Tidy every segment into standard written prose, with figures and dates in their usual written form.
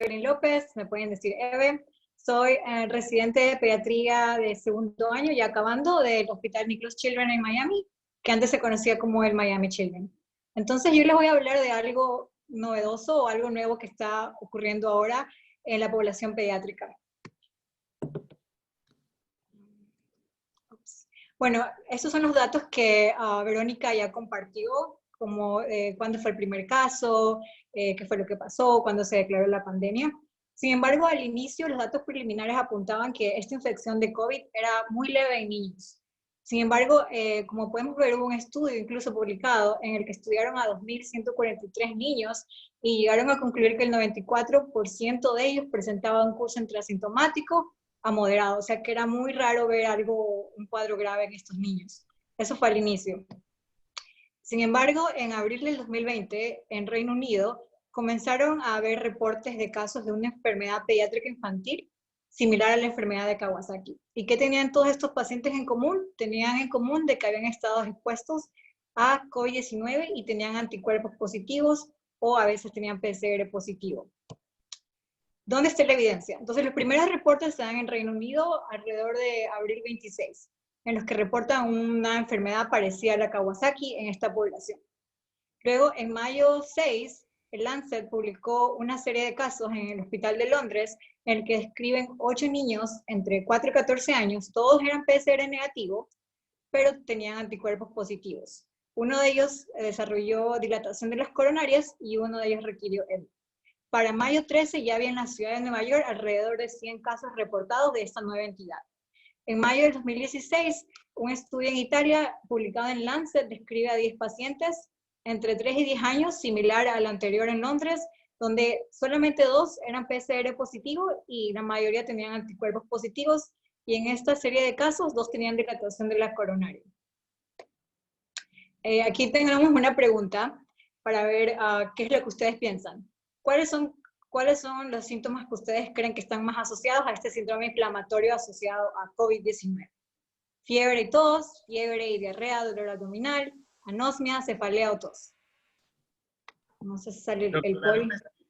Evelyn López, me pueden decir Eve. Soy residente de pediatría de segundo año, ya acabando, del Hospital Nicklaus Children en Miami, que antes se conocía como el Miami Children. Entonces yo les voy a hablar de algo novedoso o algo nuevo que está ocurriendo ahora en la población pediátrica. Bueno, esos son los datos que Verónica ya compartió, como cuándo fue el primer caso, qué fue lo que pasó, cuándo se declaró la pandemia. Sin embargo, al inicio los datos preliminares apuntaban que esta infección de COVID era muy leve en niños. Sin embargo, como podemos ver, hubo un estudio incluso publicado en el que estudiaron a 2.143 niños y llegaron a concluir que el 94% de ellos presentaban un curso entre asintomático a moderado, o sea que era muy raro ver un cuadro grave en estos niños. Eso fue al inicio. Sin embargo, en abril del 2020, en Reino Unido, comenzaron a haber reportes de casos de una enfermedad pediátrica infantil similar a la enfermedad de Kawasaki. ¿Y qué tenían todos estos pacientes en común? Tenían en común de que habían estado expuestos a COVID-19 y tenían anticuerpos positivos o a veces tenían PCR positivo. ¿Dónde está la evidencia? Entonces, los primeros reportes se dan en Reino Unido alrededor de abril 26, en los que reportan una enfermedad parecida a la Kawasaki en esta población. Luego, en mayo 6, el Lancet publicó una serie de casos en el Hospital de Londres, en el que describen 8 niños entre 4 y 14 años, todos eran PCR negativo, pero tenían anticuerpos positivos. Uno de ellos desarrolló dilatación de las coronarias y uno de ellos requirió ECMO. Para mayo 13 ya había en la ciudad de Nueva York alrededor de 100 casos reportados de esta nueva entidad. En mayo del 2016, un estudio en Italia publicado en Lancet describe a 10 pacientes entre 3 y 10 años, similar al anterior en Londres, donde solamente 2 eran PCR positivos y la mayoría tenían anticuerpos positivos, y en esta serie de casos 2 tenían dilatación de la coronaria. Aquí tenemos una pregunta para ver qué es lo que ustedes piensan. ¿Cuáles son los síntomas que ustedes creen que están más asociados a este síndrome inflamatorio asociado a COVID-19? Fiebre y tos, fiebre y diarrea, dolor abdominal, anosmia, cefalea o tos. No sé si sale el poll.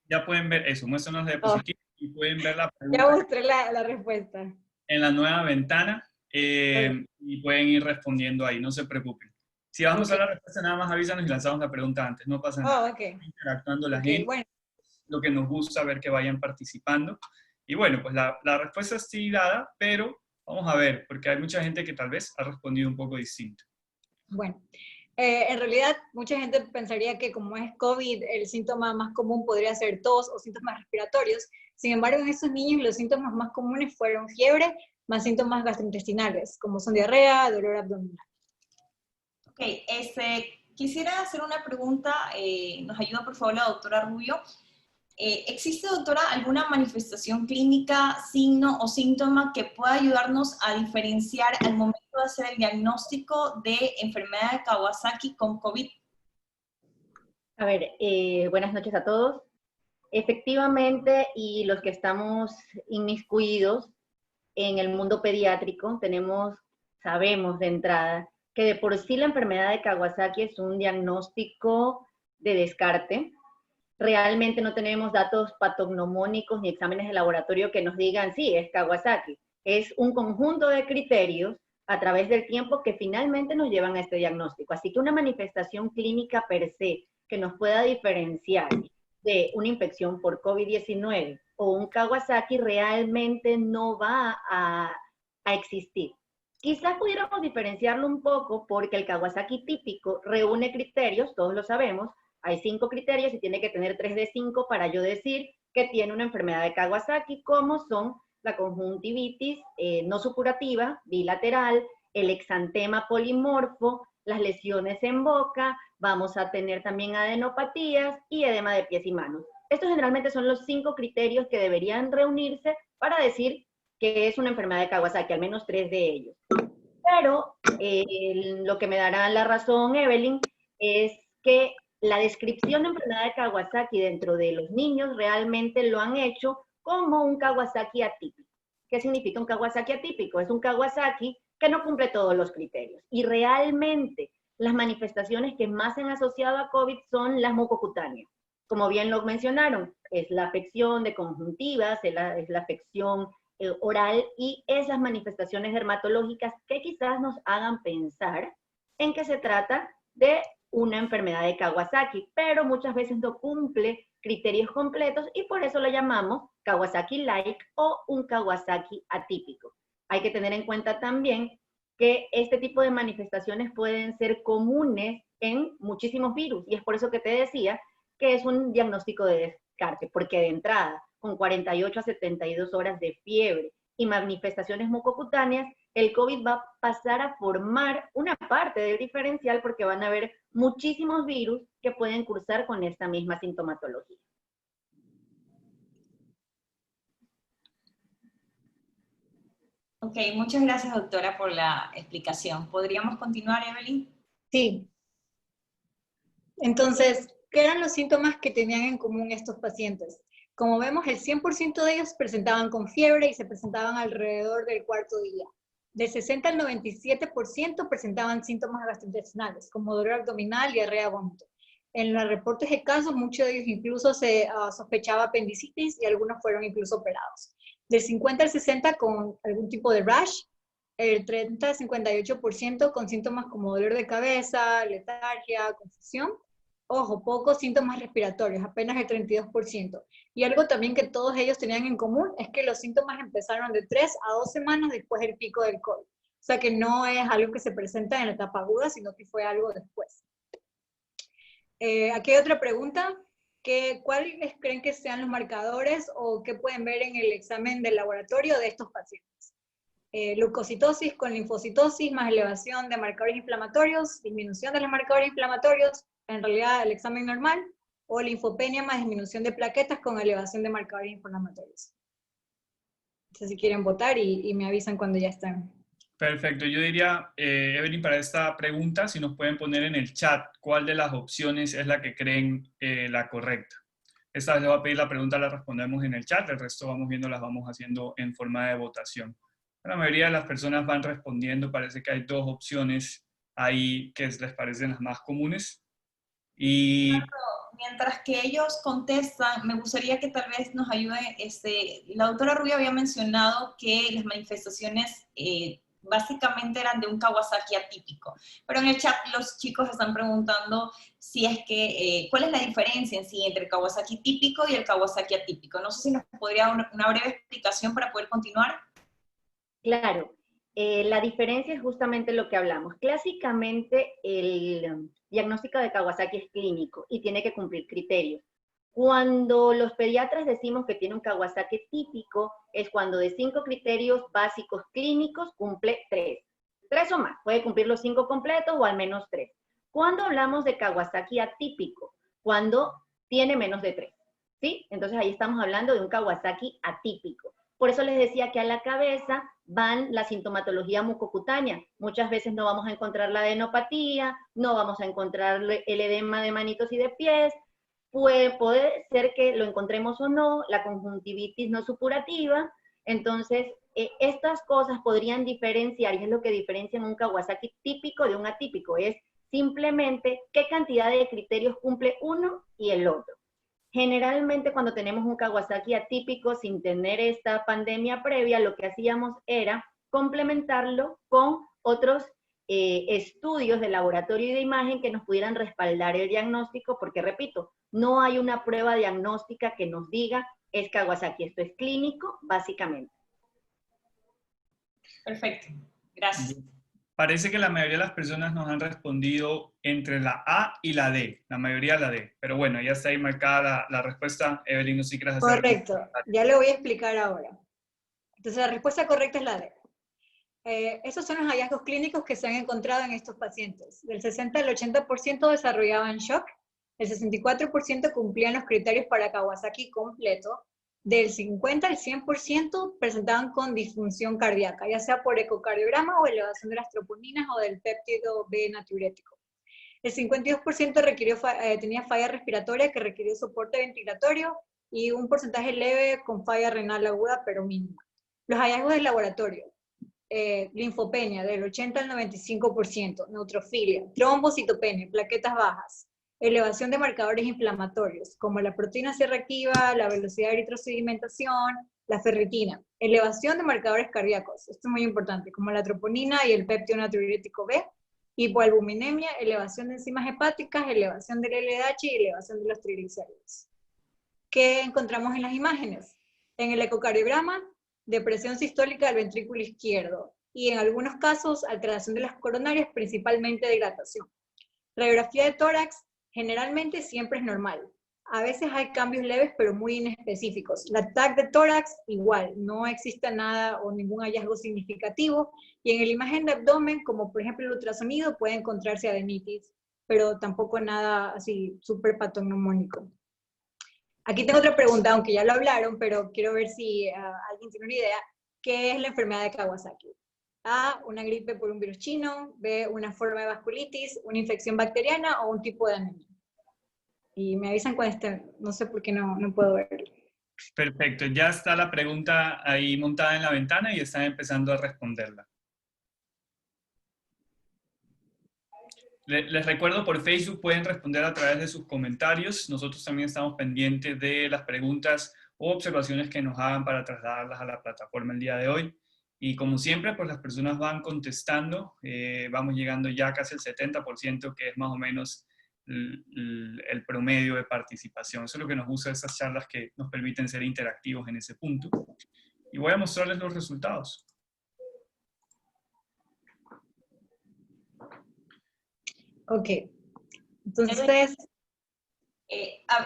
Ya pueden ver eso, muéstranos la diapositiva y pueden ver la pregunta. Ya mostré la respuesta. En la nueva ventana y pueden ir respondiendo ahí, no se preocupen. Si vamos a la respuesta, nada más avísanos y lanzamos la pregunta antes, no pasa nada. Interactuando la gente, bueno. Lo que nos gusta ver que vayan participando. Y bueno, pues la respuesta es sí dada, pero vamos a ver, porque hay mucha gente que tal vez ha respondido un poco distinto. Bueno, en realidad mucha gente pensaría que como es COVID, el síntoma más común podría ser tos o síntomas respiratorios. Sin embargo, en esos niños los síntomas más comunes fueron fiebre, más síntomas gastrointestinales, como son diarrea, dolor abdominal. Ok, quisiera hacer una pregunta, nos ayuda por favor la doctora Rubio. ¿Existe, doctora, alguna manifestación clínica, signo o síntoma que pueda ayudarnos a diferenciar al momento de hacer el diagnóstico de enfermedad de Kawasaki con COVID? A ver, buenas noches a todos. Efectivamente, y los que estamos inmiscuidos en el mundo pediátrico, sabemos de entrada que de por sí la enfermedad de Kawasaki es un diagnóstico de descarte. Realmente no tenemos datos patognomónicos ni exámenes de laboratorio que nos digan, sí, es Kawasaki. Es un conjunto de criterios a través del tiempo que finalmente nos llevan a este diagnóstico. Así que una manifestación clínica per se que nos pueda diferenciar de una infección por COVID-19 o un Kawasaki realmente no va a existir. Quizás pudiéramos diferenciarlo un poco porque el Kawasaki típico reúne criterios, todos lo sabemos. Hay 5 criterios y tiene que tener 3 de 5 para yo decir que tiene una enfermedad de Kawasaki, como son la conjuntivitis no supurativa, bilateral, el exantema polimorfo, las lesiones en boca, vamos a tener también adenopatías y edema de pies y manos. Estos generalmente son los 5 criterios que deberían reunirse para decir que es una enfermedad de Kawasaki, al menos 3 de ellos. Pero lo que me dará la razón, Evelyn, es que la descripción de enfermedad de Kawasaki dentro de los niños realmente lo han hecho como un Kawasaki atípico. ¿Qué significa un Kawasaki atípico? Es un Kawasaki que no cumple todos los criterios. Y realmente las manifestaciones que más se han asociado a COVID son las mucocutáneas. Como bien lo mencionaron, es la afección de conjuntivas, es la afección oral y esas manifestaciones dermatológicas que quizás nos hagan pensar en que se trata de una enfermedad de Kawasaki, pero muchas veces no cumple criterios completos y por eso lo llamamos Kawasaki-like o un Kawasaki atípico. Hay que tener en cuenta también que este tipo de manifestaciones pueden ser comunes en muchísimos virus y es por eso que te decía que es un diagnóstico de descarte, porque de entrada, con 48 a 72 horas de fiebre y manifestaciones mucocutáneas, el COVID va a pasar a formar una parte del diferencial porque van a haber muchísimos virus que pueden cursar con esta misma sintomatología. Ok, muchas gracias, doctora, por la explicación. ¿Podríamos continuar, Evelyn? Sí. Entonces, ¿qué eran los síntomas que tenían en común estos pacientes? Como vemos, el 100% de ellos presentaban con fiebre y se presentaban alrededor del cuarto día. Del 60 al 97% presentaban síntomas gastrointestinales, como dolor abdominal, diarrea, vómito. En los reportes de casos, muchos de ellos incluso se sospechaba apendicitis y algunos fueron incluso operados. Del 50 al 60 con algún tipo de rash, el 30 al 58% con síntomas como dolor de cabeza, letargia, confusión. Ojo, pocos síntomas respiratorios, apenas el 32%. Y algo también que todos ellos tenían en común es que los síntomas empezaron de 3 a 2 semanas después del pico del COVID. O sea que no es algo que se presenta en la etapa aguda, sino que fue algo después. Aquí hay otra pregunta. ¿Cuáles creen que sean los marcadores o qué pueden ver en el examen del laboratorio de estos pacientes? Leucocitosis con linfocitosis más elevación de marcadores inflamatorios, disminución de los marcadores inflamatorios, en realidad el examen normal, o linfopenia más disminución de plaquetas con elevación de marcadores inflamatorios. No sé si quieren votar y me avisan cuando ya estén. Perfecto, yo diría, Evelyn, para esta pregunta, si nos pueden poner en el chat cuál de las opciones es la que creen la correcta. Esta vez les voy a pedir la pregunta, la respondemos en el chat, el resto vamos viendo, las vamos haciendo en forma de votación. La mayoría de las personas van respondiendo, parece que hay dos opciones ahí que les parecen las más comunes. Y mientras que ellos contestan, me gustaría que tal vez nos ayude, la doctora Rubio había mencionado que las manifestaciones básicamente eran de un Kawasaki atípico, pero en el chat los chicos están preguntando si es que, ¿cuál es la diferencia en sí entre el Kawasaki típico y el Kawasaki atípico? No sé si nos podría dar una breve explicación para poder continuar. Claro, la diferencia es justamente lo que hablamos. Clásicamente el diagnóstico de Kawasaki es clínico y tiene que cumplir criterios. Cuando los pediatras decimos que tiene un Kawasaki típico, es cuando de 5 criterios básicos clínicos cumple 3. 3 o más, puede cumplir los 5 completos o al menos 3. Cuando hablamos de Kawasaki atípico, cuando tiene menos de 3, ¿sí? Entonces ahí estamos hablando de un Kawasaki atípico. Por eso les decía que a la cabeza van la sintomatología mucocutánea. Muchas veces no vamos a encontrar la adenopatía, no vamos a encontrar el edema de manitos y de pies, puede ser que lo encontremos o no, la conjuntivitis no supurativa. Entonces, estas cosas podrían diferenciar, y es lo que diferencia un Kawasaki típico de un atípico, es simplemente qué cantidad de criterios cumple uno y el otro. Generalmente cuando tenemos un Kawasaki atípico sin tener esta pandemia previa, lo que hacíamos era complementarlo con otros estudios de laboratorio y de imagen que nos pudieran respaldar el diagnóstico, porque repito, no hay una prueba diagnóstica que nos diga es Kawasaki, esto es clínico, básicamente. Perfecto, gracias. Parece que la mayoría de las personas nos han respondido entre la A y la D, la mayoría la D, pero bueno, ya está ahí marcada la respuesta. Evelyn, no sé si quieres hacer. Correcto, ya lo voy a explicar ahora. Entonces la respuesta correcta es la D. Esos son los hallazgos clínicos que se han encontrado en estos pacientes. Del 60 al 80% desarrollaban shock, el 64% cumplían los criterios para Kawasaki completo, del 50 al 100% presentaban con disfunción cardíaca, ya sea por ecocardiograma o elevación de las troponinas o del péptido B natriurético. El 52% tenía falla respiratoria que requirió soporte ventilatorio y un porcentaje leve con falla renal aguda pero mínima. Los hallazgos del laboratorio. Linfopenia del 80 al 95%, neutrofilia, trombocitopenia, plaquetas bajas, elevación de marcadores inflamatorios, como la proteína C reactiva, la velocidad de eritrosedimentación, la ferritina, elevación de marcadores cardíacos, esto es muy importante, como la troponina y el péptido natriurético B, hipoalbuminemia, elevación de enzimas hepáticas, elevación del LDH y elevación de los triglicéridos. ¿Qué encontramos en las imágenes? En el ecocardiograma, depresión sistólica del ventrículo izquierdo, y en algunos casos, alteración de las coronarias, principalmente dilatación. Radiografía de tórax, generalmente siempre es normal. A veces hay cambios leves, pero muy inespecíficos. La TAC de tórax, igual, no existe nada o ningún hallazgo significativo. Y en el imagen de abdomen, como por ejemplo el ultrasonido, puede encontrarse adenitis, pero tampoco nada así súper patognomónico. Aquí tengo otra pregunta, aunque ya lo hablaron, pero quiero ver si alguien tiene una idea. ¿Qué es la enfermedad de Kawasaki? A, una gripe por un virus chino, B, una forma de vasculitis, una infección bacteriana o un tipo de anemia. Y me avisan cuando estén, no sé por qué no puedo ver. Perfecto, ya está la pregunta ahí montada en la ventana y están empezando a responderla. Les recuerdo, por Facebook pueden responder a través de sus comentarios. Nosotros también estamos pendientes de las preguntas o observaciones que nos hagan para trasladarlas a la plataforma el día de hoy. Y como siempre, pues las personas van contestando. Vamos llegando ya casi al 70%, que es más o menos el promedio de participación. Eso es lo que nos gusta de estas charlas, que nos permiten ser interactivos en ese punto. Y voy a mostrarles los resultados. Ok, entonces...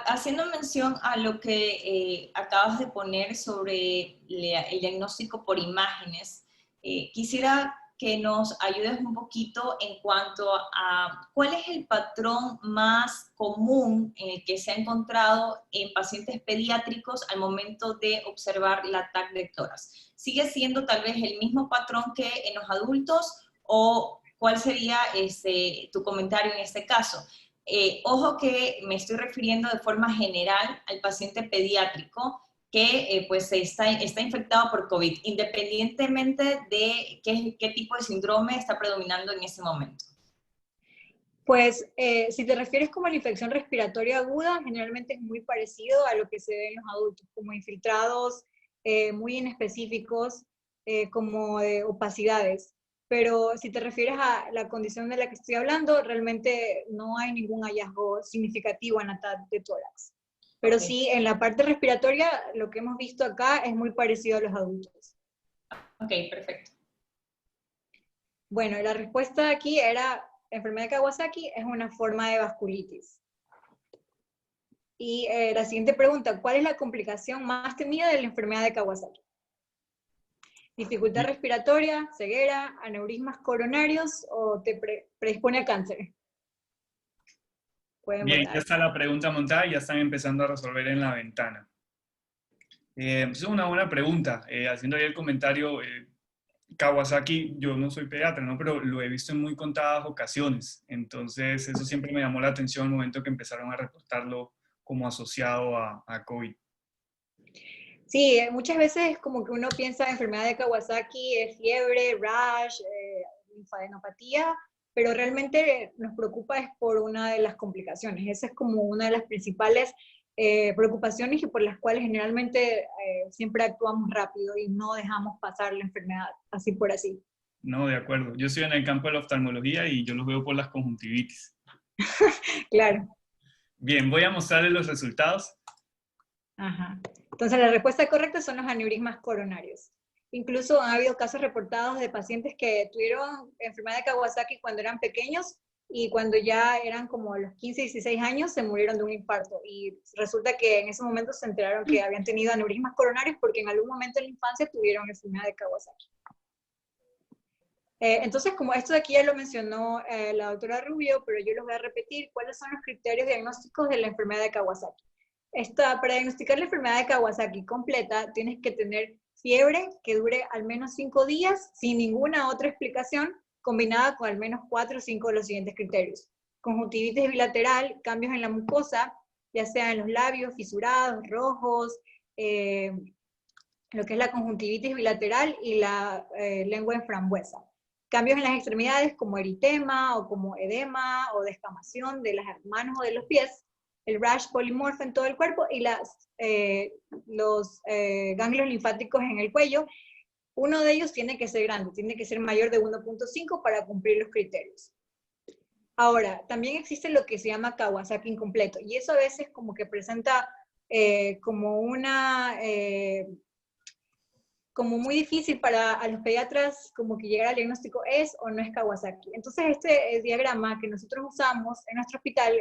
haciendo mención a lo que acabas de poner sobre el diagnóstico por imágenes, quisiera que nos ayudes un poquito en cuanto a cuál es el patrón más común en el que se ha encontrado en pacientes pediátricos al momento de observar la TAC de tórax. ¿Sigue siendo tal vez el mismo patrón que en los adultos o cuál sería tu comentario en este caso? Ojo que me estoy refiriendo de forma general al paciente pediátrico que pues está infectado por COVID, independientemente de qué tipo de síndrome está predominando en ese momento. Pues si te refieres como a la infección respiratoria aguda, generalmente es muy parecido a lo que se ve en los adultos, como infiltrados muy inespecíficos, como opacidades. Pero si te refieres a la condición de la que estoy hablando, realmente no hay ningún hallazgo significativo en la TAC de tórax. Pero Okay. sí, en la parte respiratoria, lo que hemos visto acá es muy parecido a los adultos. Ok, perfecto. Bueno, la respuesta aquí era, enfermedad de Kawasaki es una forma de vasculitis. Y la siguiente pregunta, ¿cuál es la complicación más temida de la enfermedad de Kawasaki? ¿Dificultad respiratoria, ceguera, aneurismas coronarios o te predispone a cáncer? Pueden Bien, votar. ya está la pregunta montada y ya están empezando a resolver en la ventana. Es una buena pregunta. Haciendo ahí el comentario, Kawasaki, yo no soy pediatra, ¿no? Pero lo he visto en muy contadas ocasiones. Entonces, eso siempre me llamó la atención al momento que empezaron a reportarlo como asociado a COVID. Sí, muchas veces como que uno piensa en enfermedad de Kawasaki, es fiebre, rash, linfadenopatía, pero realmente nos preocupa es por una de las complicaciones. Esa es como una de las principales preocupaciones y por las cuales generalmente siempre actuamos rápido y no dejamos pasar la enfermedad así por así. No, de acuerdo. Yo estoy en el campo de la oftalmología y yo los veo por las conjuntivitis. Claro. Bien, voy a mostrarles los resultados. Ajá. Entonces la respuesta correcta son los aneurismas coronarios. Incluso ha habido casos reportados de pacientes que tuvieron enfermedad de Kawasaki cuando eran pequeños y cuando ya eran como los 15, 16 años se murieron de un infarto. Y resulta que en ese momento se enteraron que habían tenido aneurismas coronarios porque en algún momento en la infancia tuvieron enfermedad de Kawasaki. Entonces, como esto de aquí ya lo mencionó la doctora Rubio, pero yo los voy a repetir, ¿cuáles son los criterios diagnósticos de la enfermedad de Kawasaki? Para diagnosticar la enfermedad de Kawasaki completa, tienes que tener fiebre que dure al menos 5 días, sin ninguna otra explicación, combinada con al menos 4 o 5 de los siguientes criterios. Conjuntivitis bilateral, cambios en la mucosa, ya sea en los labios, fisurados, rojos, lo que es la conjuntivitis bilateral y la lengua en frambuesa. Cambios en las extremidades como eritema o como edema o descamación de las manos o de los pies, el rash polimorfo en todo el cuerpo y los ganglios linfáticos en el cuello. Uno de ellos tiene que ser grande, tiene que ser mayor de 1.5 para cumplir los criterios. Ahora, también existe lo que se llama Kawasaki incompleto, y eso a veces como que presenta como como muy difícil para los pediatras como que llegar al diagnóstico es o no es Kawasaki. Entonces este diagrama que nosotros usamos en nuestro hospital,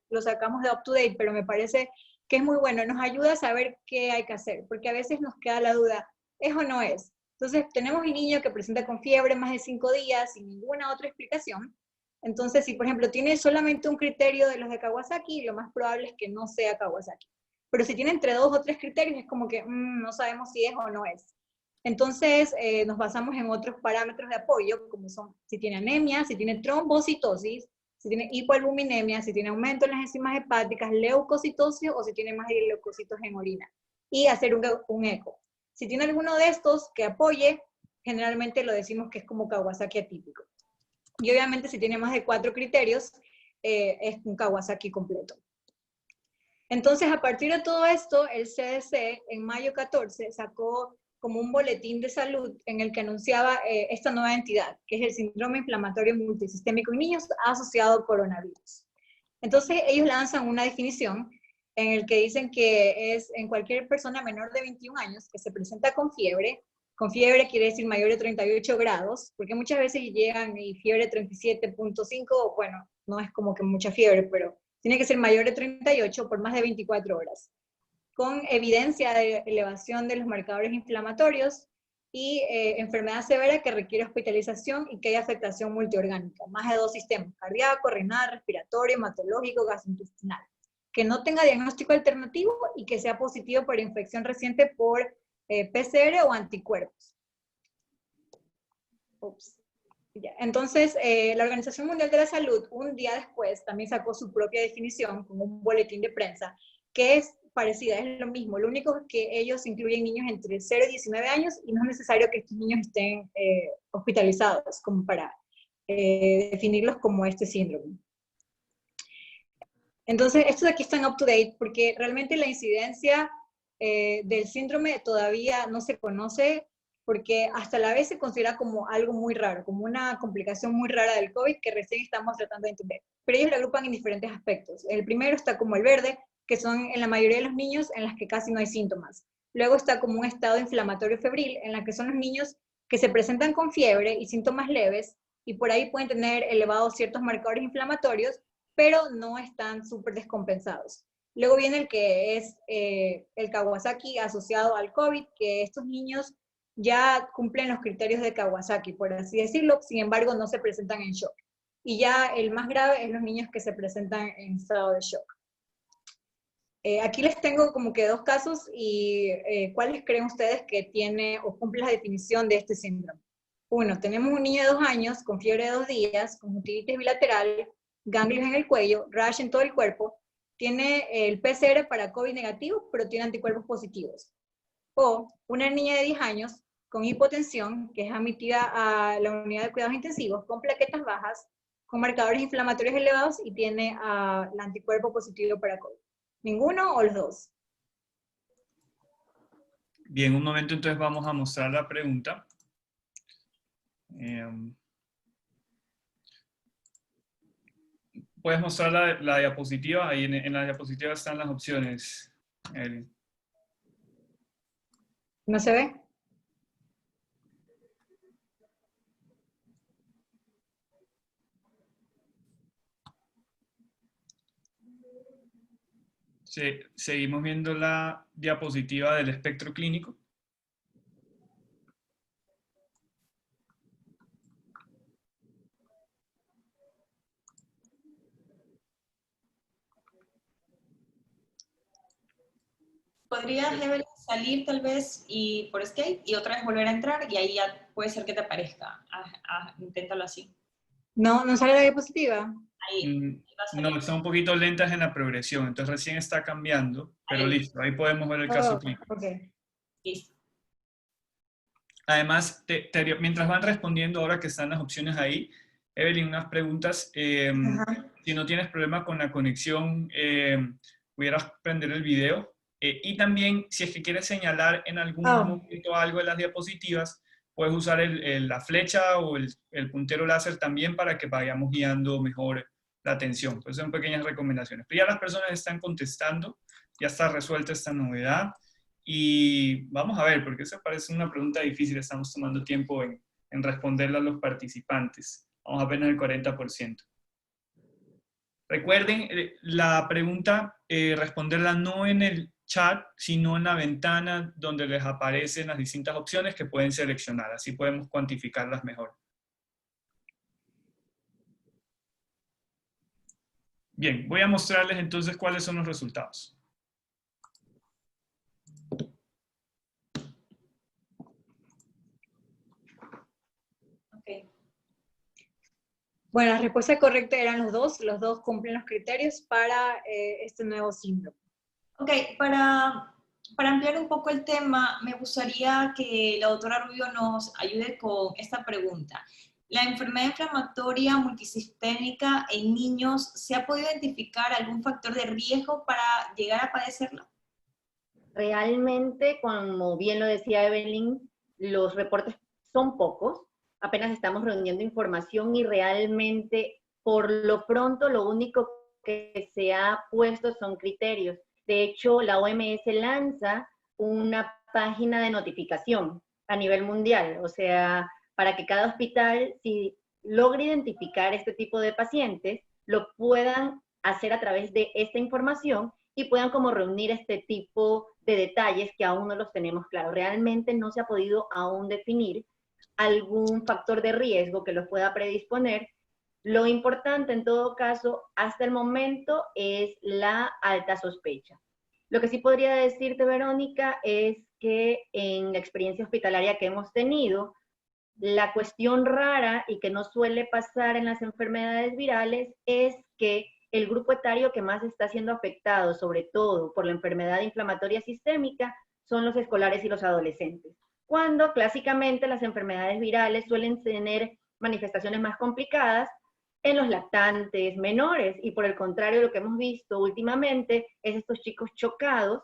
lo sacamos de UpToDate, pero me parece que es muy bueno, nos ayuda a saber qué hay que hacer, porque a veces nos queda la duda, ¿es o no es? Entonces tenemos un niño que presenta con fiebre más de 5 días sin ninguna otra explicación. Entonces si por ejemplo tiene solamente un criterio de los de Kawasaki, lo más probable es que no sea Kawasaki. Pero si tiene entre 2 o 3 criterios es como que no sabemos si es o no es. Entonces, nos basamos en otros parámetros de apoyo, como son si tiene anemia, si tiene trombocitosis, si tiene hipoalbuminemia, si tiene aumento en las enzimas hepáticas, leucocitosis o si tiene más leucocitos en orina. Y hacer un eco. Si tiene alguno de estos que apoye, generalmente lo decimos que es como Kawasaki atípico. Y obviamente si tiene más de 4 criterios, es un Kawasaki completo. Entonces, a partir de todo esto, el CDC en mayo 14 sacó como un boletín de salud en el que anunciaba esta nueva entidad, que es el síndrome inflamatorio multisistémico en niños asociado a coronavirus. Entonces ellos lanzan una definición en el que dicen que es en cualquier persona menor de 21 años que se presenta con fiebre quiere decir mayor de 38 grados, porque muchas veces llegan y fiebre 37.5, bueno, no es como que mucha fiebre, pero tiene que ser mayor de 38 por más de 24 horas. Con evidencia de elevación de los marcadores inflamatorios y enfermedad severa que requiere hospitalización y que hay afectación multiorgánica, más de 2 sistemas, cardíaco, renal, respiratorio, hematológico, gastrointestinal, que no tenga diagnóstico alternativo y que sea positivo por infección reciente por PCR o anticuerpos. Entonces, la Organización Mundial de la Salud, un día después, también sacó su propia definición con un boletín de prensa, que es parecida, es lo mismo. Lo único es que ellos incluyen niños entre 0 y 19 años y no es necesario que estos niños estén hospitalizados como para definirlos como este síndrome. Entonces, esto de aquí está en UpToDate porque realmente la incidencia del síndrome todavía no se conoce porque hasta la vez se considera como algo muy raro, como una complicación muy rara del COVID que recién estamos tratando de entender. Pero ellos lo agrupan en diferentes aspectos. El primero está como el verde, que son en la mayoría de los niños en las que casi no hay síntomas. Luego está como un estado inflamatorio febril, en la que son los niños que se presentan con fiebre y síntomas leves, y por ahí pueden tener elevados ciertos marcadores inflamatorios, pero no están súper descompensados. Luego viene el que es el Kawasaki asociado al COVID, que estos niños ya cumplen los criterios de Kawasaki, por así decirlo, sin embargo no se presentan en shock. Y ya el más grave es los niños que se presentan en estado de shock. Aquí les tengo como que 2 casos y ¿cuáles creen ustedes que tiene o cumple la definición de este síndrome? Uno, tenemos un niño de 2 años con fiebre de 2 días, conjuntivitis bilateral, ganglios en el cuello, rash en todo el cuerpo, tiene el PCR para COVID negativo, pero tiene anticuerpos positivos. O una niña de 10 años con hipotensión, que es admitida a la unidad de cuidados intensivos, con plaquetas bajas, con marcadores inflamatorios elevados y tiene el anticuerpo positivo para COVID. ¿Ninguno o los 2? Bien, un momento, entonces vamos a mostrar la pregunta. ¿Puedes mostrar la diapositiva? Ahí en la diapositiva están las opciones. ¿No se ve? Sí, seguimos viendo la diapositiva del espectro clínico. Podrías, Evelyn, salir tal vez y por escape y otra vez volver a entrar y ahí ya puede ser que te aparezca. Inténtalo así. No, no sale la diapositiva. Ahí va a salir. No, está un poquito lentas en la progresión, entonces recién está cambiando, pero Ahí. listo, ahí podemos ver el caso clínico. Okay. Listo. Además, mientras van respondiendo, ahora que están las opciones ahí, Evelyn, unas preguntas. Ajá. Si no tienes problema con la conexión, pudieras prender el video. Y también, si es que quieres señalar en algún Oh, momento algo de las diapositivas, puedes usar la flecha o el puntero láser también para que vayamos guiando mejor la atención. Pues son pequeñas recomendaciones. Pero ya las personas están contestando, ya está resuelta esta novedad. Y vamos a ver, porque eso parece una pregunta difícil, estamos tomando tiempo en responderla a los participantes. Vamos apenas el 40%. Recuerden la pregunta, responderla no en el chat, sino en la ventana donde les aparecen las distintas opciones que pueden seleccionar. Así podemos cuantificarlas mejor. Bien, voy a mostrarles entonces cuáles son los resultados. Okay. bueno, la respuesta correcta eran los dos cumplen los criterios para este nuevo síndrome. Ok, para ampliar un poco el tema, me gustaría que la doctora Rubio nos ayude con esta pregunta. ¿La enfermedad inflamatoria multisistémica en niños se ha podido identificar algún factor de riesgo para llegar a padecerla? Realmente, como bien lo decía Evelyn, los reportes son pocos, apenas estamos reuniendo información y realmente, por lo pronto, lo único que se ha puesto son criterios. De hecho, la OMS lanza una página de notificación a nivel mundial, o sea, para que cada hospital, si logra identificar este tipo de pacientes, lo puedan hacer a través de esta información y puedan como reunir este tipo de detalles que aún no los tenemos claros. Realmente no se ha podido aún definir algún factor de riesgo que los pueda predisponer. Lo importante en todo caso, hasta el momento, es la alta sospecha. Lo que sí podría decirte, Verónica, es que en la experiencia hospitalaria que hemos tenido, la cuestión rara y que no suele pasar en las enfermedades virales es que el grupo etario que más está siendo afectado, sobre todo por la enfermedad inflamatoria sistémica, son los escolares y los adolescentes. Cuando clásicamente las enfermedades virales suelen tener manifestaciones más complicadas en los lactantes menores, y por el contrario, lo que hemos visto últimamente es estos chicos chocados,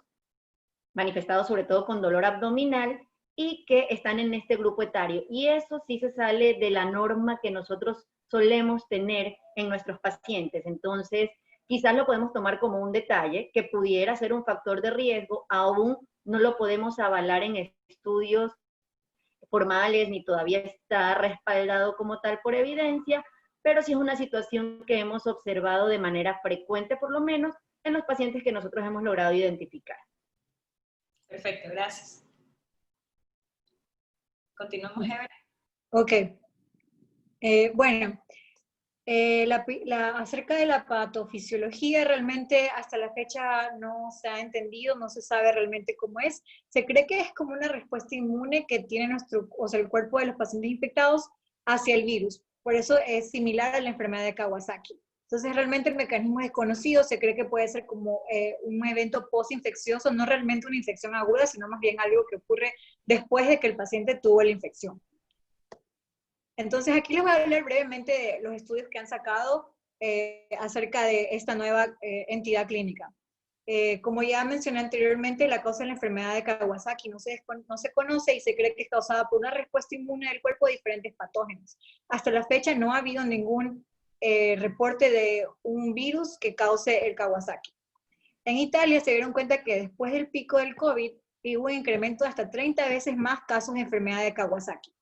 manifestados sobre todo con dolor abdominal, y que están en este grupo etario. Y eso sí se sale de la norma que nosotros solemos tener en nuestros pacientes. Entonces, quizás lo podemos tomar como un detalle que pudiera ser un factor de riesgo, aún no lo podemos avalar en estudios formales, ni todavía está respaldado como tal por evidencia, pero sí es una situación que hemos observado de manera frecuente, por lo menos, en los pacientes que nosotros hemos logrado identificar. Perfecto, gracias. Continuamos, Evelyn. Ok. Bueno, acerca de la patofisiología, realmente hasta la fecha no se ha entendido, no se sabe realmente cómo es. Se cree que es como una respuesta inmune que tiene el cuerpo de los pacientes infectados hacia el virus. Por eso es similar a la enfermedad de Kawasaki. Entonces, realmente el mecanismo es desconocido, se cree que puede ser como un evento postinfeccioso, no realmente una infección aguda, sino más bien algo que ocurre después de que el paciente tuvo la infección. Entonces, aquí les voy a hablar brevemente de los estudios que han sacado acerca de esta nueva entidad clínica. Como ya mencioné anteriormente, la causa de la enfermedad de Kawasaki no se conoce y se cree que es causada por una respuesta inmune del cuerpo a diferentes patógenos. Hasta la fecha no ha habido ningún reporte de un virus que cause el Kawasaki. En Italia se dieron cuenta que después del pico del COVID hubo un incremento de hasta 30 veces más casos de enfermedad de Kawasaki.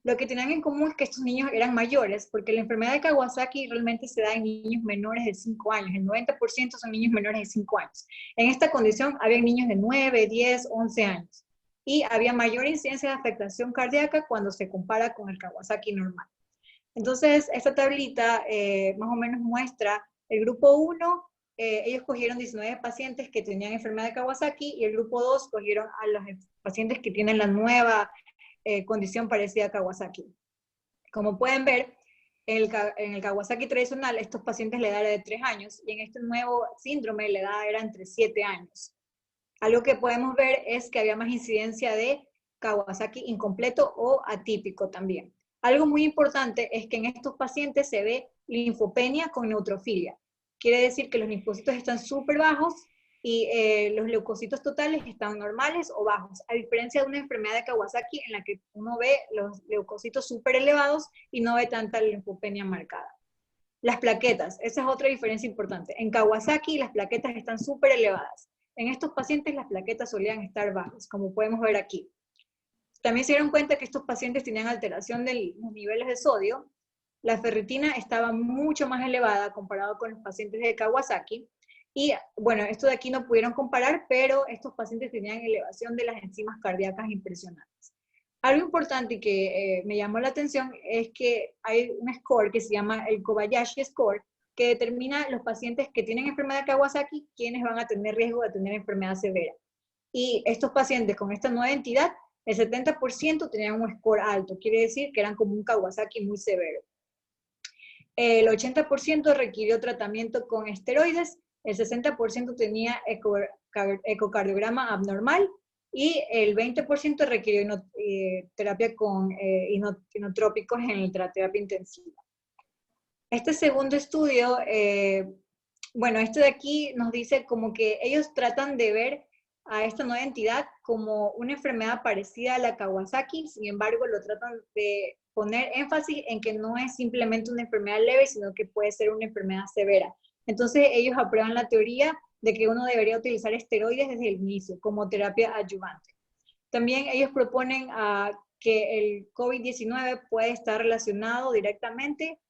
Lo que tenían en común es que estos niños eran mayores, porque la enfermedad de Kawasaki realmente se da en niños menores de 5 años. El 90% son niños menores de 5 años. En esta condición había niños de 9, 10, 11 años. Y había mayor incidencia de afectación cardíaca cuando se compara con el Kawasaki normal. Entonces, esta tablita más o menos muestra el grupo 1, ellos cogieron 19 pacientes que tenían enfermedad de Kawasaki, y el grupo 2 cogieron a los pacientes que tienen la nueva condición parecida a Kawasaki. Como pueden ver, en el Kawasaki tradicional, estos pacientes la edad era de 3 años, y en este nuevo síndrome la edad era entre 7 años. Algo que podemos ver es que había más incidencia de Kawasaki incompleto o atípico también. Algo muy importante es que en estos pacientes se ve linfopenia con neutrofilia. Quiere decir que los linfocitos están súper bajos y los leucocitos totales están normales o bajos, a diferencia de una enfermedad de Kawasaki en la que uno ve los leucocitos súper elevados y no ve tanta linfopenia marcada. Las plaquetas, esa es otra diferencia importante. En Kawasaki las plaquetas están súper elevadas. En estos pacientes las plaquetas solían estar bajas, como podemos ver aquí. También se dieron cuenta que estos pacientes tenían alteración de los niveles de sodio. La ferritina estaba mucho más elevada comparado con los pacientes de Kawasaki. Y bueno, esto de aquí no pudieron comparar, pero estos pacientes tenían elevación de las enzimas cardíacas impresionantes. Algo importante que me llamó la atención es que hay un score que se llama el Kobayashi Score, que determina los pacientes que tienen enfermedad de Kawasaki, quienes van a tener riesgo de tener enfermedad severa. Y estos pacientes con esta nueva entidad, el 70% tenían un score alto, quiere decir que eran como un Kawasaki muy severo. El 80% requirió tratamiento con esteroides, el 60% tenía ecocardiograma abnormal y el 20% requirió terapia con inotrópicos en la terapia intensiva. Este segundo estudio, bueno, este de aquí nos dice como que ellos tratan de ver a esta nueva entidad como una enfermedad parecida a la Kawasaki, sin embargo lo tratan de poner énfasis en que no es simplemente una enfermedad leve, sino que puede ser una enfermedad severa. Entonces ellos aprueban la teoría de que uno debería utilizar esteroides desde el inicio como terapia adyuvante. También ellos proponen que el COVID-19 puede estar relacionado directamente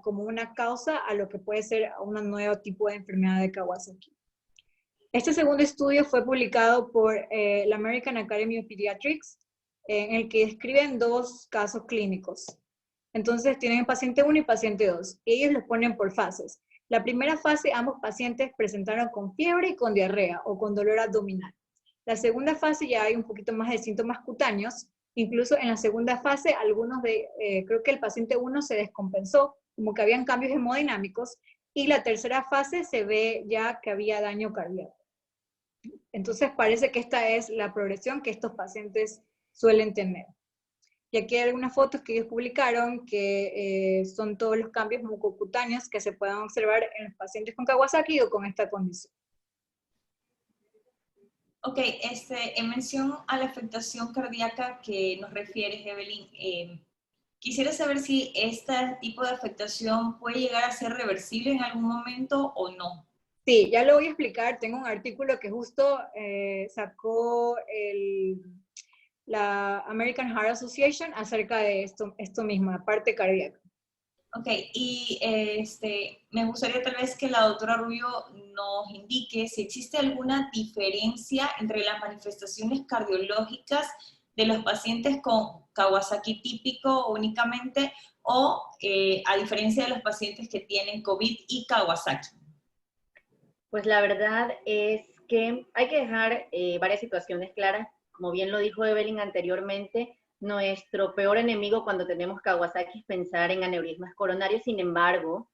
como una causa a lo que puede ser un nuevo tipo de enfermedad de Kawasaki. Este segundo estudio fue publicado por la American Academy of Pediatrics, en el que describen dos casos clínicos. Entonces tienen paciente 1 y paciente 2, y ellos los ponen por fases. La primera fase, ambos pacientes presentaron con fiebre y con diarrea o con dolor abdominal. La segunda fase ya hay un poquito más de síntomas cutáneos. Incluso en la segunda fase, creo que el paciente 1 se descompensó, como que habían cambios hemodinámicos, y la tercera fase se ve ya que había daño cardíaco. Entonces parece que esta es la progresión que estos pacientes suelen tener. Y aquí hay algunas fotos que ellos publicaron que son todos los cambios mucocutáneos que se pueden observar en los pacientes con Kawasaki o con esta condición. Ok, en mención a la afectación cardíaca que nos refieres, Evelyn, quisiera saber si este tipo de afectación puede llegar a ser reversible en algún momento o no. Sí, ya lo voy a explicar. Tengo un artículo que justo sacó la American Heart Association acerca de esto mismo, la parte cardíaca. Ok, y me gustaría tal vez que la doctora Rubio nos indique si existe alguna diferencia entre las manifestaciones cardiológicas de los pacientes con Kawasaki típico únicamente o a diferencia de los pacientes que tienen COVID y Kawasaki. Pues la verdad es que hay que dejar varias situaciones claras. Como bien lo dijo Evelyn anteriormente, nuestro peor enemigo cuando tenemos Kawasaki es pensar en aneurismas coronarios. Sin embargo,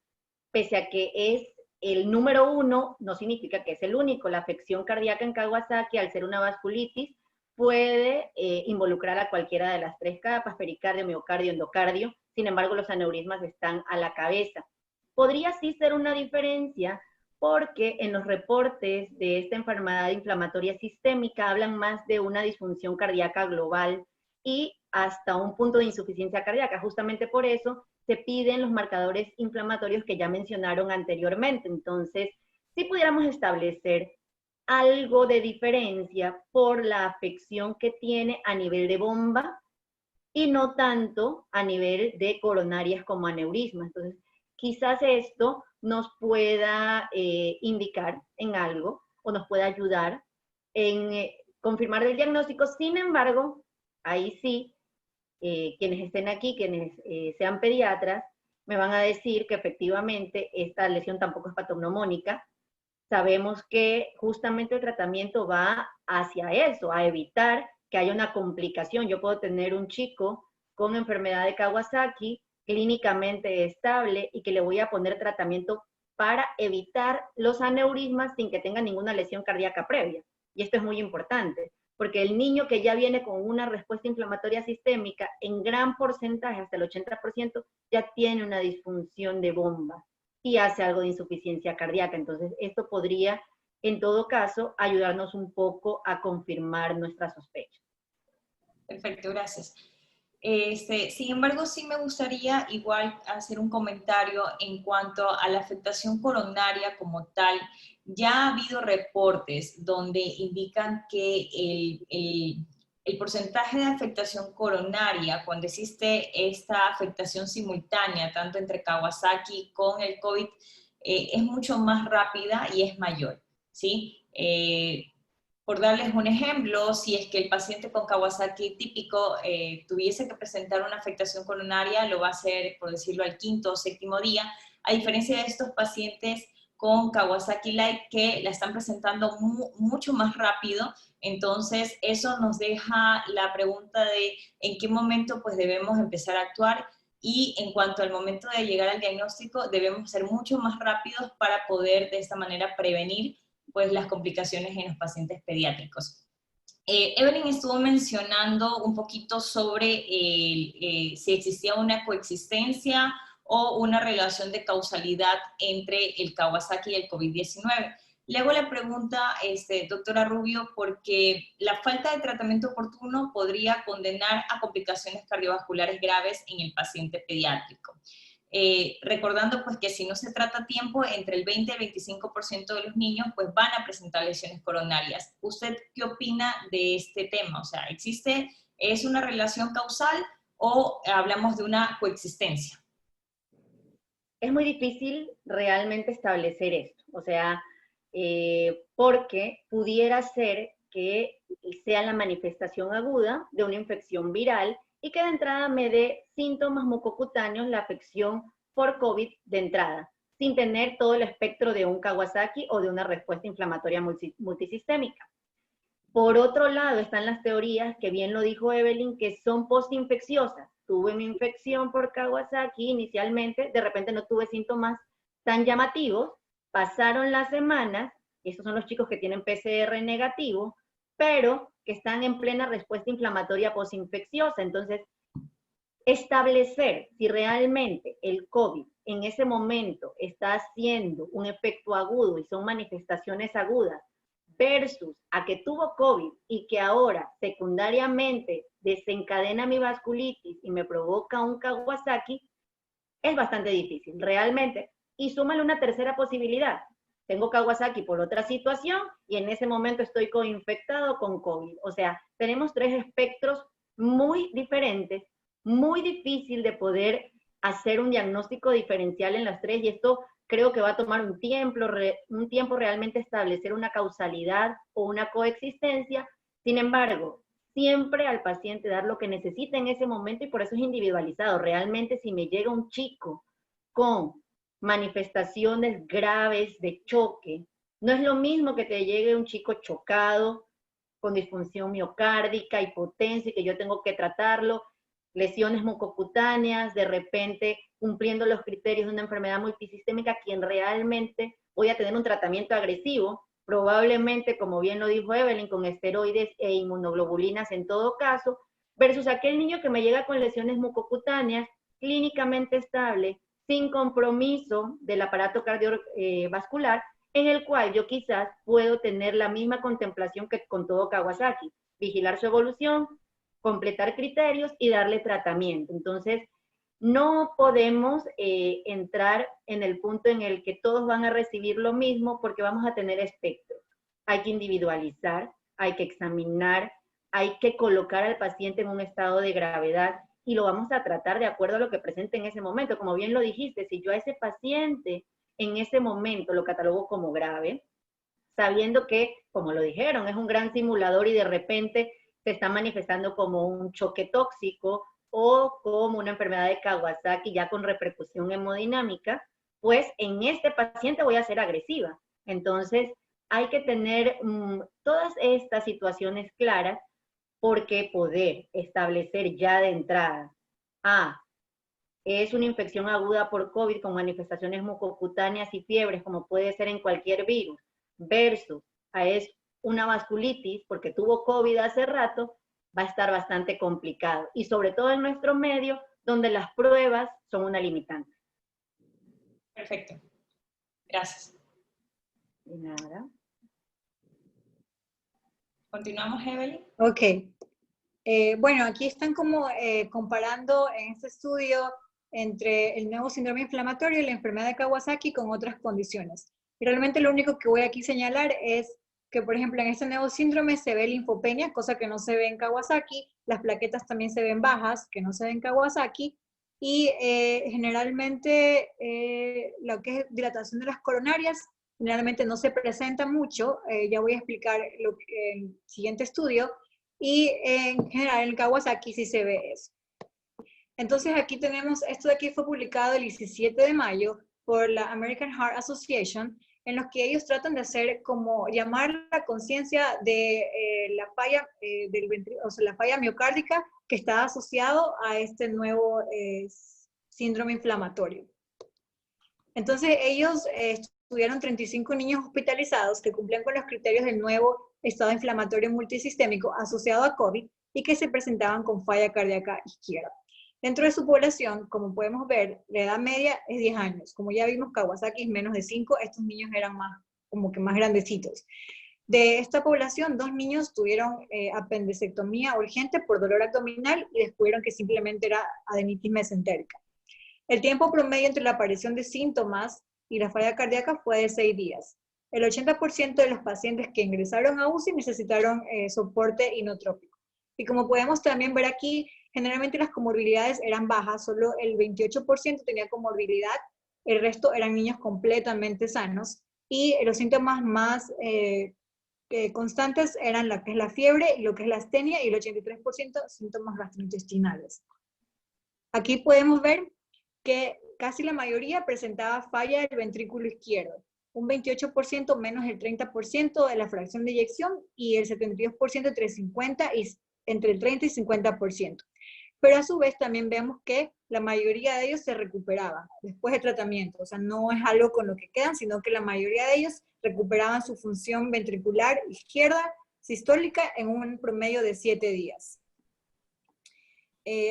pese a que es el número 1, no significa que es el único. La afección cardíaca en Kawasaki, al ser una vasculitis, puede involucrar a cualquiera de las tres capas, pericardio, miocardio, endocardio. Sin embargo, los aneurismas están a la cabeza. Podría sí ser una diferencia, porque en los reportes de esta enfermedad inflamatoria sistémica hablan más de una disfunción cardíaca global y hasta un punto de insuficiencia cardíaca. Justamente por eso se piden los marcadores inflamatorios que ya mencionaron anteriormente. Entonces, si pudiéramos establecer algo de diferencia por la afección que tiene a nivel de bomba y no tanto a nivel de coronarias como aneurisma. Entonces, quizás esto nos pueda indicar en algo o nos pueda ayudar en confirmar el diagnóstico. Sin embargo, ahí sí, quienes estén aquí, quienes sean pediatras, me van a decir que efectivamente esta lesión tampoco es patognomónica. Sabemos que justamente el tratamiento va hacia eso, a evitar que haya una complicación. Yo puedo tener un chico con enfermedad de Kawasaki, clínicamente estable, y que le voy a poner tratamiento para evitar los aneurismas sin que tenga ninguna lesión cardíaca previa. Y esto es muy importante, porque el niño que ya viene con una respuesta inflamatoria sistémica, en gran porcentaje, hasta el 80%, ya tiene una disfunción de bomba y hace algo de insuficiencia cardíaca. Entonces, esto podría, en todo caso, ayudarnos un poco a confirmar nuestra sospecha. Perfecto, gracias. Sin embargo, sí me gustaría igual hacer un comentario en cuanto a la afectación coronaria como tal. Ya ha habido reportes donde indican que el porcentaje de afectación coronaria, cuando existe esta afectación simultánea, tanto entre Kawasaki con el COVID, es mucho más rápida y es mayor, ¿sí? Por darles un ejemplo, si es que el paciente con Kawasaki típico tuviese que presentar una afectación coronaria, lo va a hacer, por decirlo, al 5º o 7º día, a diferencia de estos pacientes con Kawasaki Light que la están presentando mucho más rápido. Entonces, eso nos deja la pregunta de en qué momento pues debemos empezar a actuar, y en cuanto al momento de llegar al diagnóstico, debemos ser mucho más rápidos para poder de esta manera prevenir pues las complicaciones en los pacientes pediátricos. Evelyn estuvo mencionando un poquito sobre si existía una coexistencia o una relación de causalidad entre el Kawasaki y el COVID-19. Le hago la pregunta, doctora Rubio, porque la falta de tratamiento oportuno podría condenar a complicaciones cardiovasculares graves en el paciente pediátrico. Recordando pues que si no se trata a tiempo, entre el 20 y el 25% de los niños pues van a presentar lesiones coronarias. ¿Usted qué opina de este tema? O sea, ¿es una relación causal o hablamos de una coexistencia? Es muy difícil realmente establecer esto, o sea, porque pudiera ser que sea la manifestación aguda de una infección viral y que de entrada me dé síntomas mucocutáneos la afección por COVID de entrada, sin tener todo el espectro de un Kawasaki o de una respuesta inflamatoria multisistémica. Por otro lado, están las teorías, que bien lo dijo Evelyn, que son postinfecciosas. Tuve una infección por Kawasaki inicialmente, de repente no tuve síntomas tan llamativos, pasaron las semanas, estos son los chicos que tienen PCR negativo, pero que están en plena respuesta inflamatoria postinfecciosa. Entonces, establecer si realmente el COVID en ese momento está haciendo un efecto agudo y son manifestaciones agudas, versus a que tuvo COVID y que ahora secundariamente desencadena mi vasculitis y me provoca un Kawasaki, es bastante difícil, realmente. Y súmale una tercera posibilidad. Tengo Kawasaki por otra situación y en ese momento estoy coinfectado con COVID. O sea, tenemos tres espectros muy diferentes, muy difícil de poder hacer un diagnóstico diferencial en las tres, y esto creo que va a tomar un tiempo realmente establecer una causalidad o una coexistencia. Sin embargo, siempre al paciente dar lo que necesita en ese momento, y por eso es individualizado. Realmente si me llega un chico con manifestaciones graves de choque, no es lo mismo que te llegue un chico chocado, con disfunción miocárdica, hipotensia, y que yo tengo que tratarlo, lesiones mucocutáneas, de repente cumpliendo los criterios de una enfermedad multisistémica, quien realmente voy a tener un tratamiento agresivo, probablemente, como bien lo dijo Evelyn, con esteroides e inmunoglobulinas en todo caso, versus aquel niño que me llega con lesiones mucocutáneas, clínicamente estable, sin compromiso del aparato cardiovascular, en el cual yo quizás puedo tener la misma contemplación que con todo Kawasaki, vigilar su evolución, completar criterios y darle tratamiento. Entonces, no podemos entrar en el punto en el que todos van a recibir lo mismo, porque vamos a tener espectros. Hay que individualizar, hay que examinar, hay que colocar al paciente en un estado de gravedad y lo vamos a tratar de acuerdo a lo que presente en ese momento. Como bien lo dijiste, si yo a ese paciente en ese momento lo catalogo como grave, sabiendo que, como lo dijeron, es un gran simulador y de repente se está manifestando como un choque tóxico o como una enfermedad de Kawasaki ya con repercusión hemodinámica, pues en este paciente voy a ser agresiva. Entonces, hay que tener todas estas situaciones claras, porque poder establecer ya de entrada, es una infección aguda por COVID con manifestaciones mucocutáneas y fiebres, como puede ser en cualquier virus, versus es una vasculitis, porque tuvo COVID hace rato, va a estar bastante complicado. Y sobre todo en nuestro medio, donde las pruebas son una limitante. Perfecto. Gracias. De nada. Continuamos, Evelyn. Ok. Bueno, aquí están como comparando en este estudio entre el nuevo síndrome inflamatorio y la enfermedad de Kawasaki con otras condiciones. Y realmente lo único que voy aquí a señalar es que, por ejemplo, en este nuevo síndrome se ve linfopenia, cosa que no se ve en Kawasaki, las plaquetas también se ven bajas, que no se ven en Kawasaki, y generalmente lo que es dilatación de las coronarias, generalmente no se presenta mucho, ya voy a explicar lo que, en el siguiente estudio, y en general en Kawasaki sí se ve eso. Entonces aquí tenemos, esto de aquí fue publicado el 17 de mayo por la American Heart Association, en los que ellos tratan de hacer como llamar la conciencia de la falla o sea, la falla miocárdica que está asociado a este nuevo síndrome inflamatorio. Entonces ellos estudiaron 35 niños hospitalizados que cumplían con los criterios del nuevo estado inflamatorio multisistémico asociado a COVID y que se presentaban con falla cardíaca izquierda. Dentro de su población, como podemos ver, la edad media es 10 años. Como ya vimos, Kawasaki es menos de 5, estos niños eran como que más grandecitos. De esta población, 2 niños tuvieron apendicectomía urgente por dolor abdominal y descubrieron que simplemente era adenitis mesentérica. El tiempo promedio entre la aparición de síntomas y la falla cardíaca fue de 6 días. El 80% de los pacientes que ingresaron a UCI necesitaron soporte inotrópico. Y como podemos también ver aquí, generalmente las comorbilidades eran bajas, solo el 28% tenía comorbilidad, el resto eran niños completamente sanos, y los síntomas más constantes eran lo que es la fiebre, lo que es la astenia, y el 83% síntomas gastrointestinales. Aquí podemos ver que casi la mayoría presentaba falla del ventrículo izquierdo, un 28% menos el 30% de la fracción de eyección, y el 72% entre el 30 y 50%. Pero a su vez también vemos que la mayoría de ellos se recuperaban después de tratamiento, o sea, no es algo con lo que quedan, sino que la mayoría de ellos recuperaban su función ventricular izquierda sistólica en un promedio de 7 días.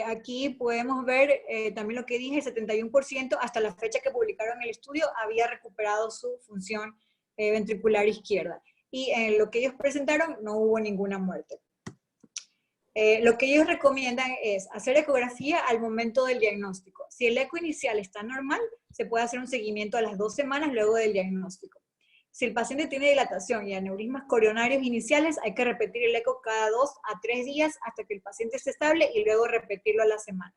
Aquí podemos ver también lo que dije, el 71% hasta la fecha que publicaron el estudio había recuperado su función ventricular izquierda. Y en lo que ellos presentaron no hubo ninguna muerte. Lo que ellos recomiendan es hacer ecografía al momento del diagnóstico. Si el eco inicial está normal, se puede hacer un seguimiento a las 2 semanas luego del diagnóstico. Si el paciente tiene dilatación y aneurismas coronarios iniciales, hay que repetir el eco cada 2 a 3 días hasta que el paciente esté estable y luego repetirlo a la semana.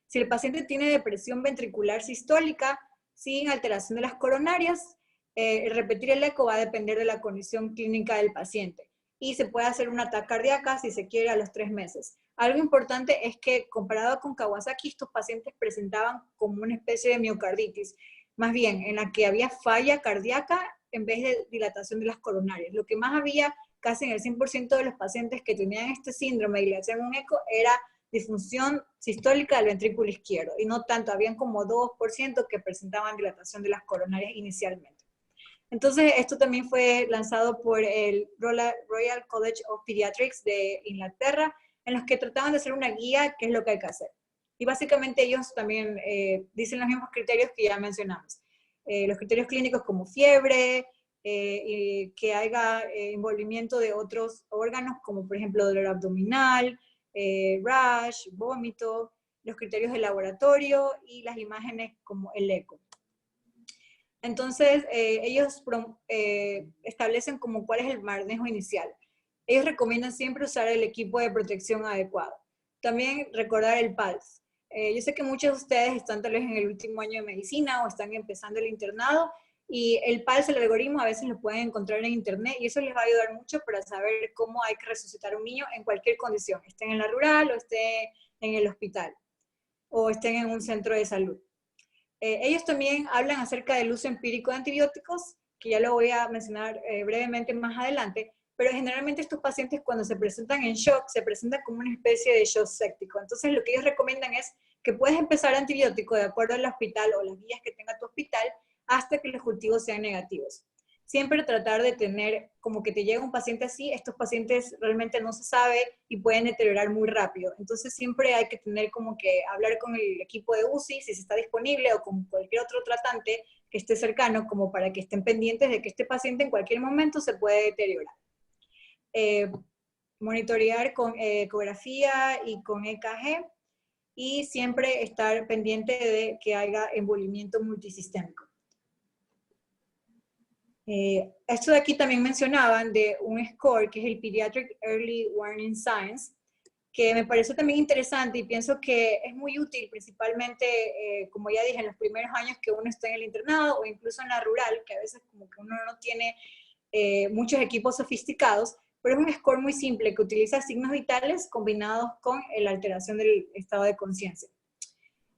Si el paciente tiene depresión ventricular sistólica sin alteración de las coronarias, repetir el eco va a depender de la condición clínica del paciente. Y se puede hacer una TAC cardíaca si se quiere a los 3 meses. Algo importante es que comparado con Kawasaki, estos pacientes presentaban como una especie de miocarditis, más bien en la que había falla cardíaca en vez de dilatación de las coronarias. Lo que más había casi en el 100% de los pacientes que tenían este síndrome y le hacían un eco era disfunción sistólica del ventrículo izquierdo, y no tanto, habían como 2% que presentaban dilatación de las coronarias inicialmente. Entonces, esto también fue lanzado por el Royal College of Pediatrics de Inglaterra, en los que trataban de hacer una guía, qué es lo que hay que hacer. Y básicamente ellos también dicen los mismos criterios que ya mencionamos. Los criterios clínicos como fiebre, que haya envolvimiento de otros órganos, como por ejemplo dolor abdominal, rash, vómito, los criterios de laboratorio y las imágenes como el eco. Entonces, ellos establecen como cuál es el manejo inicial. Ellos recomiendan siempre usar el equipo de protección adecuado. También recordar el PALS. Yo sé que muchos de ustedes están tal vez en el último año de medicina o están empezando el internado, y el PALS, el algoritmo, a veces lo pueden encontrar en internet, y eso les va a ayudar mucho para saber cómo hay que resucitar a un niño en cualquier condición, estén en la rural o esté en el hospital o estén en un centro de salud. Ellos también hablan acerca del uso empírico de antibióticos, que ya lo voy a mencionar brevemente más adelante, pero generalmente estos pacientes cuando se presentan en shock, se presentan como una especie de shock séptico. Entonces lo que ellos recomiendan es que puedes empezar antibiótico de acuerdo al hospital o las guías que tenga tu hospital, hasta que los cultivos sean negativos. siempre tratar de tener, como que te llega un paciente así, estos pacientes realmente no se sabe y pueden deteriorar muy rápido. Entonces siempre hay que tener como que hablar con el equipo de UCI, si se está disponible, o con cualquier otro tratante que esté cercano, como para que estén pendientes de que este paciente en cualquier momento se puede deteriorar. Monitorear con ecografía y con EKG, y siempre estar pendiente de que haya embolimiento multisistémico. Esto de aquí también mencionaban de un score que es el Pediatric Early Warning Signs, que me pareció también interesante y pienso que es muy útil, principalmente, como ya dije, en los primeros años que uno está en el internado o incluso en la rural, que a veces como que uno no tiene muchos equipos sofisticados, pero es un score muy simple que utiliza signos vitales combinados con la alteración del estado de conciencia.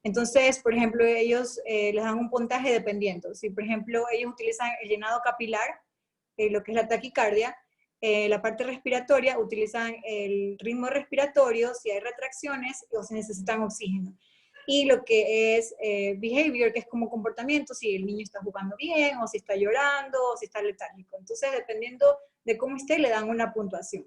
Entonces, por ejemplo, ellos les dan un puntaje dependiendo. Si, por ejemplo, ellos utilizan el llenado capilar, lo que es la taquicardia, la parte respiratoria, utilizan el ritmo respiratorio, si hay retracciones o si necesitan oxígeno. Y lo que es behavior, que es como comportamiento, si el niño está jugando bien, o si está llorando, o si está letárgico. Entonces, dependiendo de cómo esté, le dan una puntuación.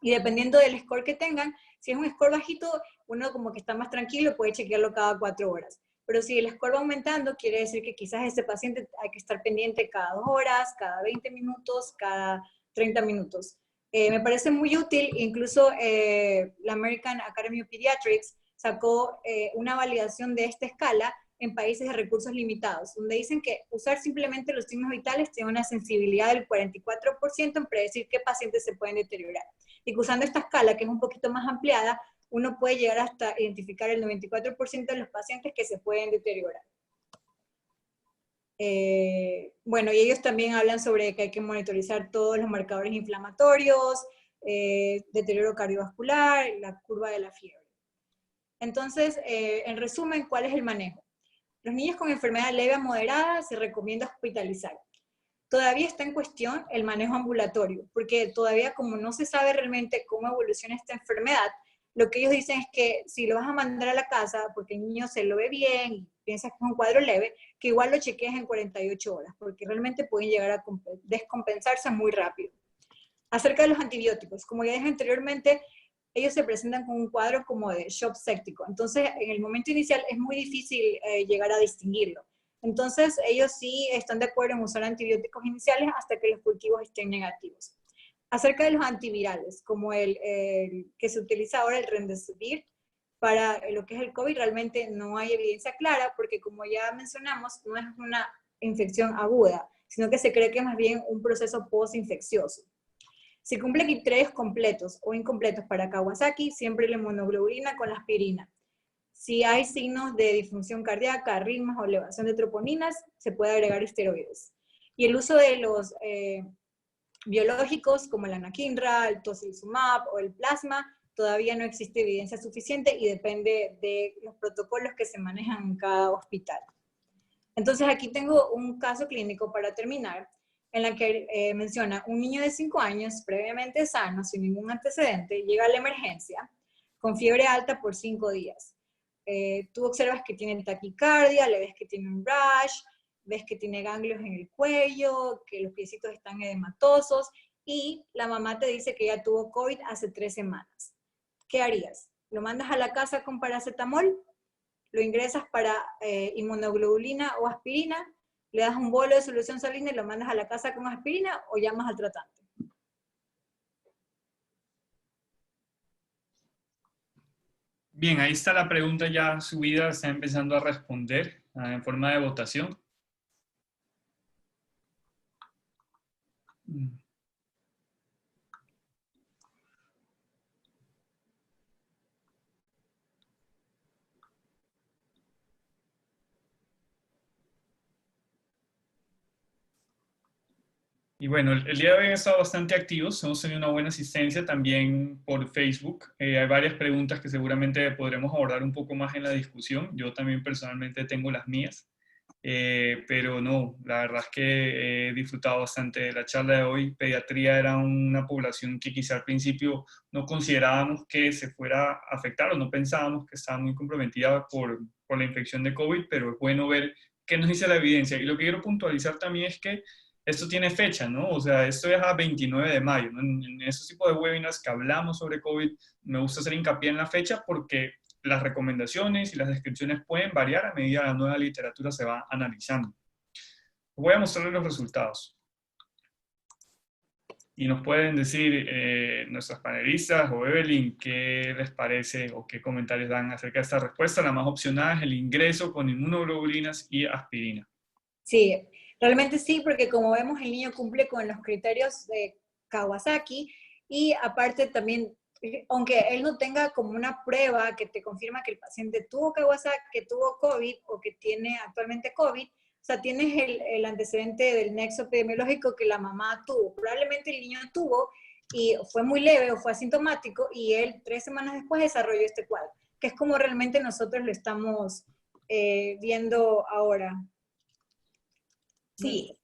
Y dependiendo del score que tengan, si es un score bajito, uno como que está más tranquilo, puede chequearlo cada 4 horas. Pero si el score va aumentando, quiere decir que quizás ese paciente hay que estar pendiente cada 2 horas, cada 20 minutos, cada 30 minutos. Me parece muy útil, incluso la American Academy of Pediatrics sacó una validación de esta escala en países de recursos limitados, donde dicen que usar simplemente los signos vitales tiene una sensibilidad del 44% en predecir qué pacientes se pueden deteriorar. Y que usando esta escala, que es un poquito más ampliada, uno puede llegar hasta identificar el 94% de los pacientes que se pueden deteriorar. Bueno, y ellos también hablan sobre que hay que monitorizar todos los marcadores inflamatorios, deterioro cardiovascular, la curva de la fiebre. Entonces, en resumen, ¿cuál es el manejo? Los niños con enfermedad leve a moderada se recomienda hospitalizar. Todavía está en cuestión el manejo ambulatorio, porque todavía como no se sabe realmente cómo evoluciona esta enfermedad, lo que ellos dicen es que si lo vas a mandar a la casa, porque el niño se lo ve bien y piensas que es un cuadro leve, que igual lo chequees en 48 horas, porque realmente pueden llegar a descompensarse muy rápido. Acerca de los antibióticos, como ya dije anteriormente, ellos se presentan con un cuadro como de shock séptico. Entonces, en el momento inicial es muy difícil llegar a distinguirlo. Entonces, ellos sí están de acuerdo en usar antibióticos iniciales hasta que los cultivos estén negativos. Acerca de los antivirales, como el que se utiliza ahora, el Remdesivir, para lo que es el COVID, realmente no hay evidencia clara, porque como ya mencionamos, no es una infección aguda, sino que se cree que es más bien un proceso postinfeccioso. Si cumple criterios completos o incompletos para Kawasaki, siempre la inmunoglobulina con la aspirina. Si hay signos de disfunción cardíaca, arritmias o elevación de troponinas, se puede agregar esteroides. Y el uso de los biológicos, como el anakinra, el tocilizumab o el plasma, todavía no existe evidencia suficiente y depende de los protocolos que se manejan en cada hospital. Entonces aquí tengo un caso clínico para terminar, en la que menciona un niño de 5 años, previamente sano, sin ningún antecedente, llega a la emergencia con fiebre alta por 5 días. Tú observas que tiene taquicardia, le ves que tiene un rash, ves que tiene ganglios en el cuello, que los piecitos están edematosos, y la mamá te dice que ya tuvo COVID hace 3 semanas. ¿Qué harías? ¿Lo mandas a la casa con paracetamol? ¿Lo ingresas para inmunoglobulina o aspirina? ¿Le das un bolo de solución salina y lo mandas a la casa con aspirina o llamas al tratante? Bien, ahí está la pregunta ya subida, está empezando a responder en forma de votación. Y bueno, el día de hoy han estado bastante activos, hemos tenido una buena asistencia también por Facebook. Hay varias preguntas que seguramente podremos abordar un poco más en la discusión. Yo también personalmente tengo las mías, pero no, la verdad es que he disfrutado bastante de la charla de hoy. Pediatría era una población que quizá al principio no considerábamos que se fuera a afectar o no pensábamos que estaba muy comprometida por la infección de COVID, pero es bueno ver qué nos dice la evidencia. Y lo que quiero puntualizar también es que esto tiene fecha, ¿no? O sea, esto es a 29 de mayo, ¿no? En esos tipos de webinars que hablamos sobre COVID, me gusta hacer hincapié en la fecha porque las recomendaciones y las descripciones pueden variar a medida que la nueva literatura se va analizando. Voy a mostrarles los resultados. Y nos pueden decir nuestras panelistas o Evelyn qué les parece o qué comentarios dan acerca de esta respuesta. La más opcional es el ingreso con inmunoglobulinas y aspirina. Sí, realmente sí, porque como vemos, el niño cumple con los criterios de Kawasaki y aparte también, aunque él no tenga como una prueba que te confirma que el paciente tuvo Kawasaki, que tuvo COVID o que tiene actualmente COVID, o sea, tienes el antecedente del nexo epidemiológico que la mamá tuvo. Probablemente el niño tuvo y fue muy leve o fue asintomático y él 3 semanas después desarrolló este cuadro, que es como realmente nosotros lo estamos viendo ahora. Sí,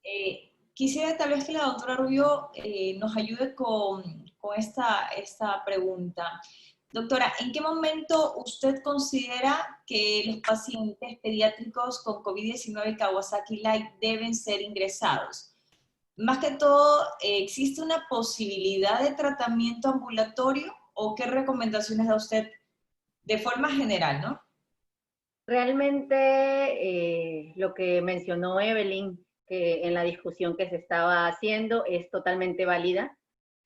quisiera tal vez que la doctora Rubio nos ayude con esta pregunta. Doctora, ¿en qué momento usted considera que los pacientes pediátricos con COVID-19 Kawasaki-Like deben ser ingresados? Más que todo, ¿existe una posibilidad de tratamiento ambulatorio o qué recomendaciones da usted de forma general, no? Realmente lo que mencionó Evelyn, que en la discusión que se estaba haciendo, es totalmente válida.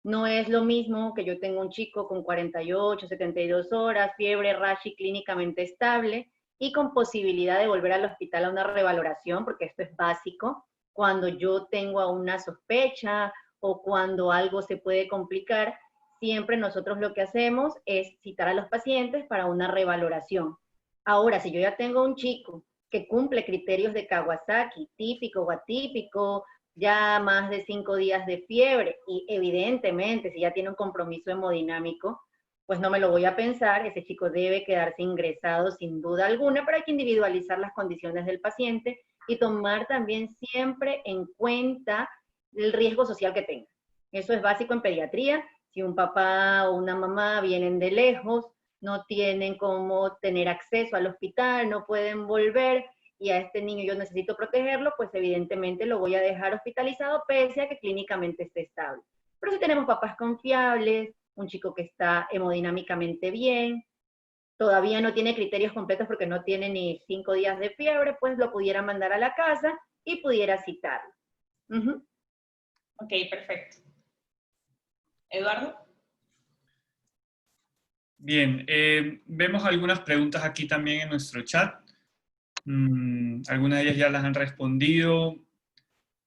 No es lo mismo que yo tenga un chico con 48, 72 horas, fiebre, rash y clínicamente estable, y con posibilidad de volver al hospital a una revaloración, porque esto es básico, cuando yo tengo una sospecha o cuando algo se puede complicar, siempre nosotros lo que hacemos es citar a los pacientes para una revaloración. Ahora, si yo ya tengo un chico que cumple criterios de Kawasaki, típico o atípico, ya más de 5 días de fiebre, y evidentemente si ya tiene un compromiso hemodinámico, pues no me lo voy a pensar, ese chico debe quedarse ingresado sin duda alguna, pero hay que individualizar las condiciones del paciente y tomar también siempre en cuenta el riesgo social que tenga. Eso es básico en pediatría. Si un papá o una mamá vienen de lejos, no tienen cómo tener acceso al hospital, no pueden volver, y a este niño yo necesito protegerlo, pues evidentemente lo voy a dejar hospitalizado pese a que clínicamente esté estable. Pero si tenemos papás confiables, un chico que está hemodinámicamente bien, todavía no tiene criterios completos porque no tiene ni 5 días de fiebre, pues lo pudiera mandar a la casa y pudiera citarlo. Ok, perfecto. Eduardo. Bien, vemos algunas preguntas aquí también en nuestro chat. Algunas de ellas ya las han respondido.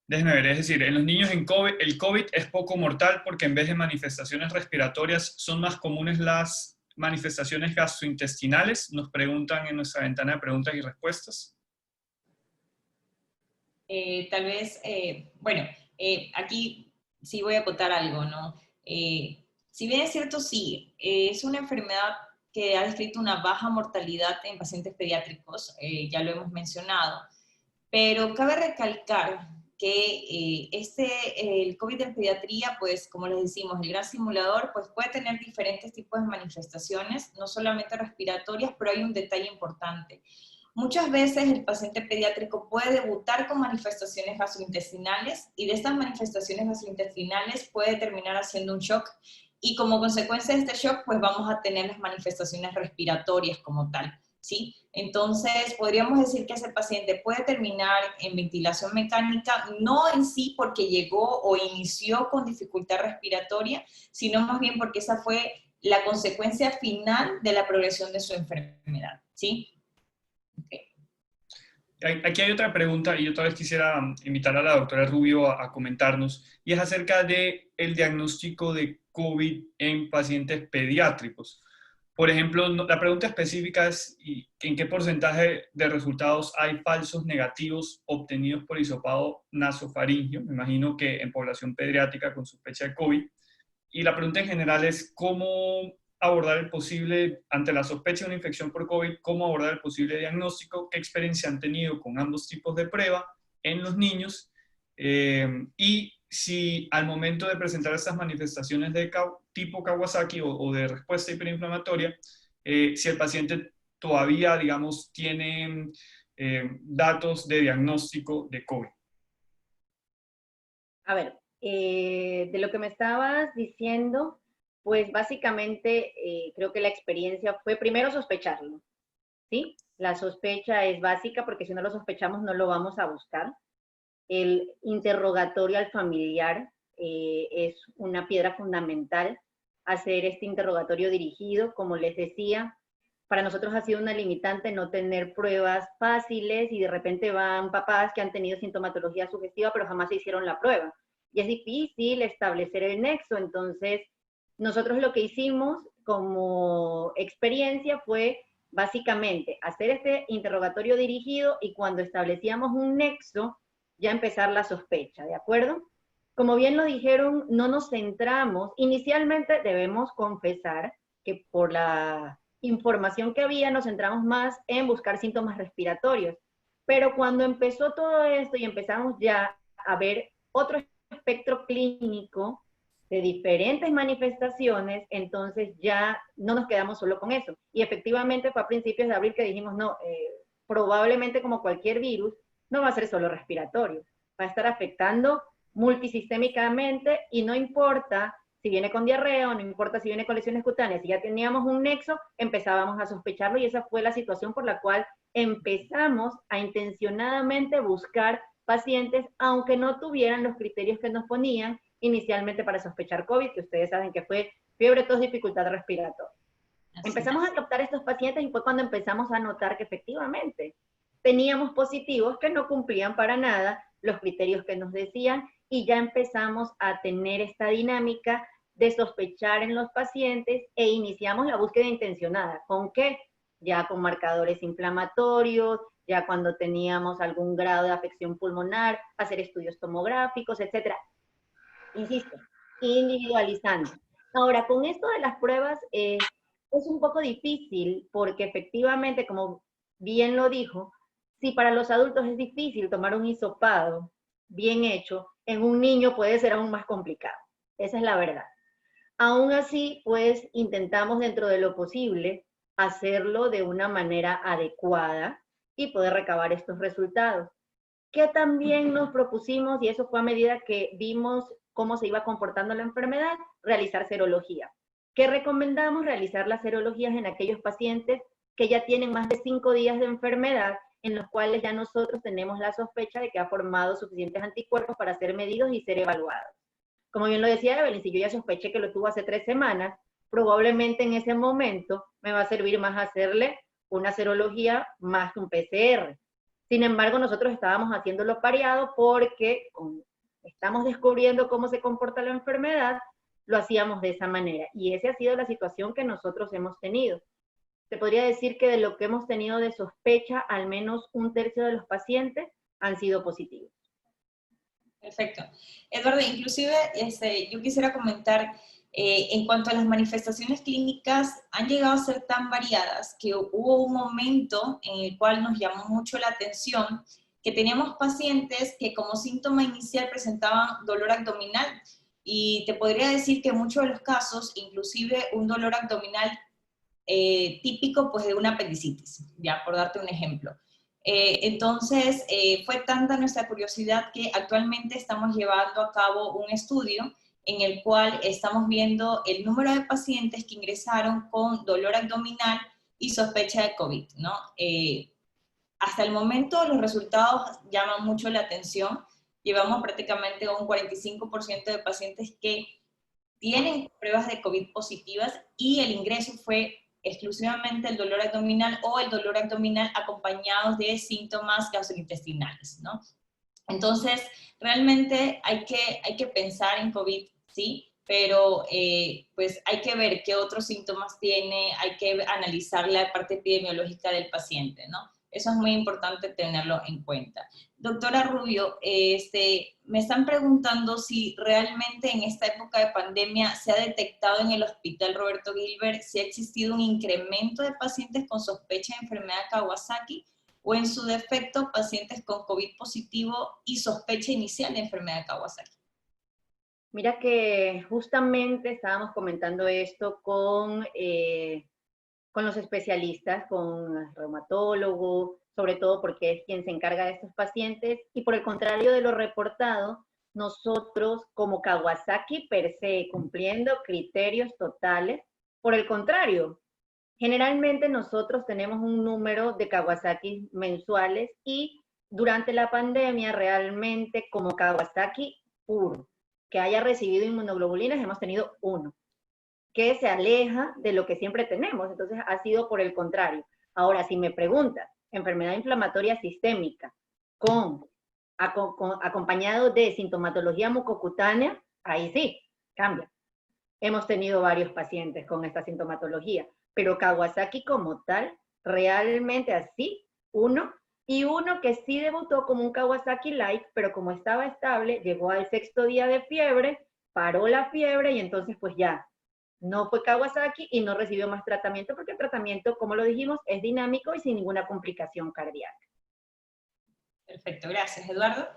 Déjenme ver, es decir, en los niños en COVID, el COVID es poco mortal porque en vez de manifestaciones respiratorias son más comunes las manifestaciones gastrointestinales. Nos preguntan en nuestra ventana de preguntas y respuestas. Tal vez, bueno, aquí sí voy a acotar algo, ¿no? Si bien es cierto, sí, es una enfermedad que ha descrito una baja mortalidad en pacientes pediátricos, ya lo hemos mencionado, pero cabe recalcar que el COVID en pediatría, pues como les decimos, el gran simulador, pues puede tener diferentes tipos de manifestaciones, no solamente respiratorias, pero hay un detalle importante. Muchas veces el paciente pediátrico puede debutar con manifestaciones gastrointestinales y de estas manifestaciones gastrointestinales puede terminar haciendo un shock y como consecuencia de este shock pues vamos a tener las manifestaciones respiratorias como tal, ¿sí? Entonces podríamos decir que ese paciente puede terminar en ventilación mecánica, no en sí porque llegó o inició con dificultad respiratoria, sino más bien porque esa fue la consecuencia final de la progresión de su enfermedad, ¿sí? Aquí hay otra pregunta y yo tal vez quisiera invitar a la doctora Rubio a comentarnos, y es acerca del diagnóstico de COVID en pacientes pediátricos. Por ejemplo, la pregunta específica es ¿en qué porcentaje de resultados hay falsos negativos obtenidos por hisopado nasofaringio? Me imagino que en población pediátrica con sospecha de COVID. Y la pregunta en general es ¿cómo abordar el posible, ante la sospecha de una infección por COVID, cómo abordar el posible diagnóstico? ¿Qué experiencia han tenido con ambos tipos de prueba en los niños? Y si al momento de presentar estas manifestaciones de tipo Kawasaki o de respuesta hiperinflamatoria, si el paciente todavía, digamos, tiene datos de diagnóstico de COVID. A ver, de lo que me estabas diciendo, pues básicamente creo que la experiencia fue primero sospecharlo, ¿sí? La sospecha es básica porque si no lo sospechamos no lo vamos a buscar. El interrogatorio al familiar es una piedra fundamental. Hacer este interrogatorio dirigido, como les decía, para nosotros ha sido una limitante no tener pruebas fáciles y de repente van papás que han tenido sintomatología sugestiva pero jamás se hicieron la prueba. Y es difícil establecer el nexo, entonces nosotros lo que hicimos como experiencia fue básicamente hacer este interrogatorio dirigido y cuando establecíamos un nexo, ya empezar la sospecha, ¿de acuerdo? Como bien lo dijeron, no nos centramos, inicialmente debemos confesar que por la información que había nos centramos más en buscar síntomas respiratorios, pero cuando empezó todo esto y empezamos ya a ver otro espectro clínico de diferentes manifestaciones, entonces ya no nos quedamos solo con eso. Y efectivamente fue a principios de abril que dijimos, no, probablemente como cualquier virus, no va a ser solo respiratorio, va a estar afectando multisistémicamente y no importa si viene con diarrea o no importa si viene con lesiones cutáneas, si ya teníamos un nexo, empezábamos a sospecharlo y esa fue la situación por la cual empezamos a intencionadamente buscar pacientes, aunque no tuvieran los criterios que nos ponían inicialmente para sospechar COVID, que ustedes saben que fue fiebre, tos, dificultad respiratoria. Empezamos a captar estos pacientes y fue cuando empezamos a notar que efectivamente teníamos positivos que no cumplían para nada los criterios que nos decían y ya empezamos a tener esta dinámica de sospechar en los pacientes e iniciamos la búsqueda intencionada. ¿Con qué? Ya con marcadores inflamatorios, ya cuando teníamos algún grado de afección pulmonar, hacer estudios tomográficos, etcétera. Insisto, individualizando. Ahora, con esto de las pruebas es un poco difícil porque efectivamente, como bien lo dijo, si para los adultos es difícil tomar un hisopado bien hecho, en un niño puede ser aún más complicado. Esa es la verdad. Aún así, pues intentamos dentro de lo posible hacerlo de una manera adecuada y poder recabar estos resultados. Que también nos propusimos, y eso fue a medida que vimos cómo se iba comportando la enfermedad, realizar serología. ¿Qué recomendamos? Realizar las serologías en aquellos pacientes que ya tienen más de 5 días de enfermedad, en los cuales ya nosotros tenemos la sospecha de que ha formado suficientes anticuerpos para ser medidos y ser evaluados. Como bien lo decía Evelyn, si yo ya sospeché que lo tuvo hace 3 semanas, probablemente en ese momento me va a servir más hacerle una serología más que un PCR. Sin embargo, nosotros estábamos haciéndolo pareado porque estamos descubriendo cómo se comporta la enfermedad, lo hacíamos de esa manera. Y esa ha sido la situación que nosotros hemos tenido. Se podría decir que de lo que hemos tenido de sospecha, al menos 1/3 de los pacientes han sido positivos. Perfecto. Eduardo, inclusive yo quisiera comentar, en cuanto a las manifestaciones clínicas, han llegado a ser tan variadas que hubo un momento en el cual nos llamó mucho la atención que teníamos pacientes que como síntoma inicial presentaban dolor abdominal y te podría decir que en muchos de los casos, inclusive un dolor abdominal típico pues de una apendicitis, ya por darte un ejemplo. Entonces, fue tanta nuestra curiosidad que actualmente estamos llevando a cabo un estudio en el cual estamos viendo el número de pacientes que ingresaron con dolor abdominal y sospecha de COVID, ¿no? Hasta el momento los resultados llaman mucho la atención. Llevamos prácticamente un 45% de pacientes que tienen pruebas de COVID positivas y el ingreso fue exclusivamente el dolor abdominal o el dolor abdominal acompañado de síntomas gastrointestinales, ¿no? Entonces, realmente hay que pensar en COVID, ¿sí? Pero pues hay que ver qué otros síntomas tiene, hay que analizar la parte epidemiológica del paciente, ¿no? Eso es muy importante tenerlo en cuenta. Doctora Rubio, me están preguntando si realmente en esta época de pandemia se ha detectado en el Hospital Roberto Gilbert si ha existido un incremento de pacientes con sospecha de enfermedad Kawasaki o en su defecto pacientes con COVID positivo y sospecha inicial de enfermedad Kawasaki. Mira que justamente estábamos comentando esto con los especialistas, con el reumatólogo, sobre todo porque es quien se encarga de estos pacientes, y por el contrario de lo reportado, nosotros como Kawasaki per se, cumpliendo criterios totales. Por el contrario, generalmente nosotros tenemos un número de Kawasaki mensuales y durante la pandemia realmente como Kawasaki puro, que haya recibido inmunoglobulinas, hemos tenido 1, que se aleja de lo que siempre tenemos. Entonces ha sido por el contrario. Ahora, si me preguntas, enfermedad inflamatoria sistémica acompañado de sintomatología mucocutánea, ahí sí, cambia. Hemos tenido varios pacientes con esta sintomatología, pero Kawasaki como tal, realmente así, 1, y 1 que sí debutó como un Kawasaki Light, pero como estaba estable, llegó al 6º día de fiebre, paró la fiebre y entonces pues ya, no fue Kawasaki y no recibió más tratamiento, porque el tratamiento, como lo dijimos, es dinámico y sin ninguna complicación cardíaca. Perfecto, gracias. Eduardo.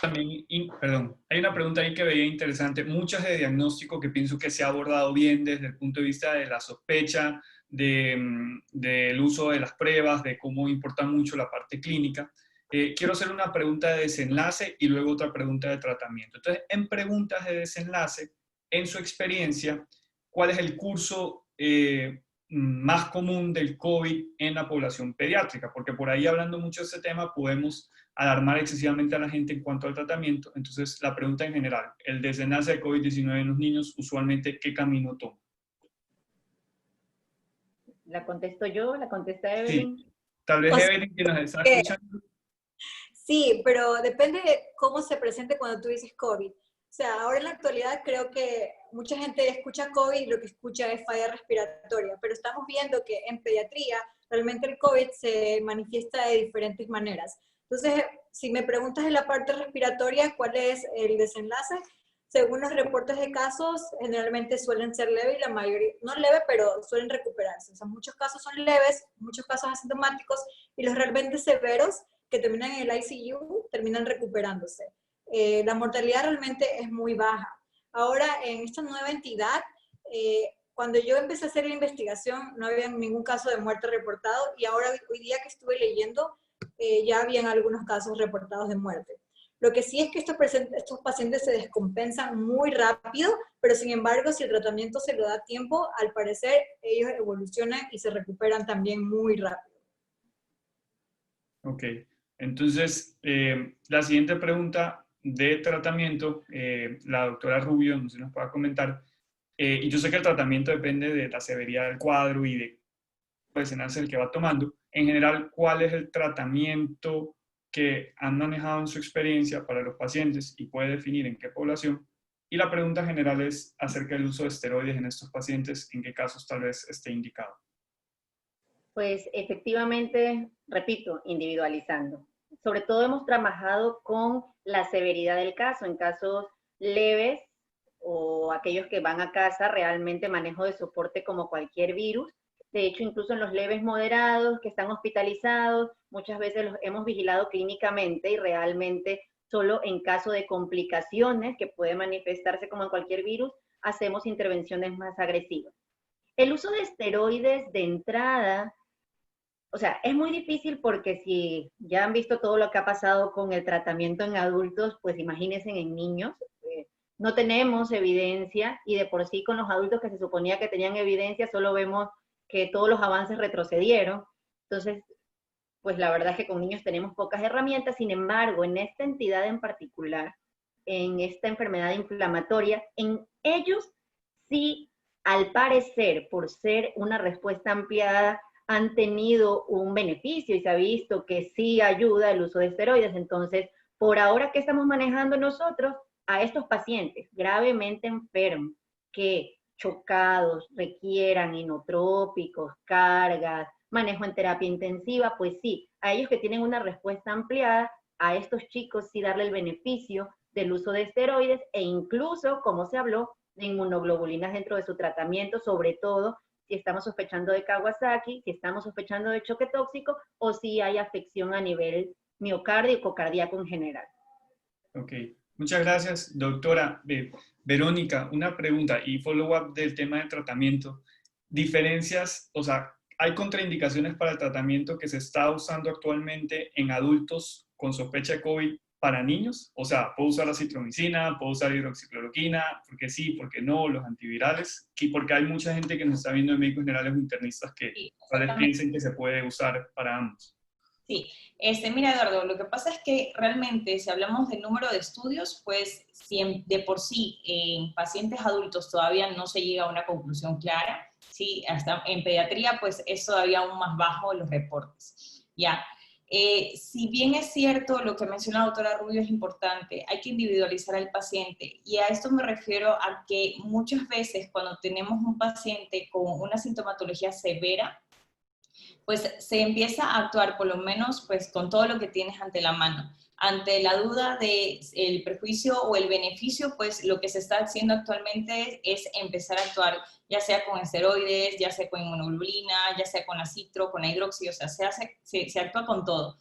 También, perdón, hay una pregunta ahí que veía interesante. Muchas de diagnóstico que pienso que se ha abordado bien desde el punto de vista de la sospecha, del uso de las pruebas, de cómo importa mucho la parte clínica. Quiero hacer una pregunta de desenlace y luego otra pregunta de tratamiento. Entonces, en preguntas de desenlace, en su experiencia, ¿cuál es el curso más común del COVID en la población pediátrica? Porque por ahí, hablando mucho de este tema, podemos alarmar excesivamente a la gente en cuanto al tratamiento. Entonces, la pregunta en general, el desenlace de COVID-19 en los niños, usualmente, ¿qué camino toma? ¿La contesto yo? ¿La contesta Evelyn? Sí. Tal vez Evelyn, que nos está escuchando. Sí, pero depende de cómo se presente cuando tú dices COVID. O sea, ahora en la actualidad creo que mucha gente escucha COVID y lo que escucha es falla respiratoria, pero estamos viendo que en pediatría realmente el COVID se manifiesta de diferentes maneras. Entonces, si me preguntas en la parte respiratoria, ¿cuál es el desenlace? Según los reportes de casos, generalmente suelen ser leves y la mayoría, no leve, pero suelen recuperarse. O sea, muchos casos son leves, muchos casos asintomáticos, y los realmente severos que terminan en el ICU terminan recuperándose. La mortalidad realmente es muy baja. Ahora, en esta nueva entidad, cuando yo empecé a hacer la investigación, no había ningún caso de muerte reportado, y ahora, hoy día que estuve leyendo, ya habían algunos casos reportados de muerte. Lo que sí es que estos pacientes se descompensan muy rápido, pero sin embargo, si el tratamiento se lo da tiempo, al parecer ellos evolucionan y se recuperan también muy rápido. Ok, entonces la siguiente pregunta de tratamiento, la doctora Rubio, no sé si nos pueda comentar, y yo sé que el tratamiento depende de la severidad del cuadro y de cuál es el que va tomando. En general, ¿cuál es el tratamiento que han manejado en su experiencia para los pacientes y puede definir en qué población? Y la pregunta general es acerca del uso de esteroides en estos pacientes, en qué casos tal vez esté indicado. Pues efectivamente, repito, individualizando. Sobre todo hemos trabajado con la severidad del caso. En casos leves o aquellos que van a casa, realmente manejo de soporte como cualquier virus. De hecho, incluso en los leves moderados que están hospitalizados, muchas veces los hemos vigilado clínicamente y realmente solo en caso de complicaciones que puede manifestarse como en cualquier virus, hacemos intervenciones más agresivas. El uso de esteroides de entrada, o sea, es muy difícil porque si ya han visto todo lo que ha pasado con el tratamiento en adultos, pues imagínense en niños. No tenemos evidencia y de por sí con los adultos que se suponía que tenían evidencia, solo vemos que todos los avances retrocedieron. Entonces, pues la verdad es que con niños tenemos pocas herramientas. Sin embargo, en esta entidad en particular, en esta enfermedad inflamatoria, en ellos sí, al parecer, por ser una respuesta ampliada, han tenido un beneficio y se ha visto que sí ayuda el uso de esteroides. Entonces, por ahora, ¿qué estamos manejando nosotros? A estos pacientes gravemente enfermos que chocados requieran inotrópicos, cargas, manejo en terapia intensiva, pues sí, a ellos que tienen una respuesta ampliada, a estos chicos sí darle el beneficio del uso de esteroides e incluso, como se habló, de inmunoglobulinas dentro de su tratamiento, sobre todo si estamos sospechando de Kawasaki, si estamos sospechando de choque tóxico o si hay afección a nivel miocárdico, cardíaco en general. Ok, muchas gracias, doctora. Verónica, una pregunta y follow-up del tema del tratamiento. Diferencias, o sea, ¿hay contraindicaciones para el tratamiento que se está usando actualmente en adultos con sospecha de COVID para niños? O sea, ¿puedo usar la citromicina? ¿Puedo usar hidroxicloroquina? ¿Por qué sí? ¿Por qué no? Los antivirales. Y porque hay mucha gente que nos está viendo de médicos generales o internistas que Sí, tal vez exactamente. piensen que se puede usar para ambos. Sí, mira Eduardo, lo que pasa es que realmente si hablamos del número de estudios, pues si de por sí en pacientes adultos todavía no se llega a una conclusión clara, ¿sí? Hasta en pediatría pues es todavía aún más bajo los reportes, ¿ya? Si bien es cierto lo que menciona la doctora Rubio es importante, hay que individualizar al paciente y a esto me refiero a que muchas veces cuando tenemos un paciente con una sintomatología severa, pues se empieza a actuar por lo menos pues con todo lo que tienes ante la mano. Ante la duda del prejuicio o el beneficio, pues lo que se está haciendo actualmente es empezar a actuar, ya sea con esteroides, ya sea con inmunoglobulina, ya sea con la citro, con la hidroxi, o sea, se actúa con todo.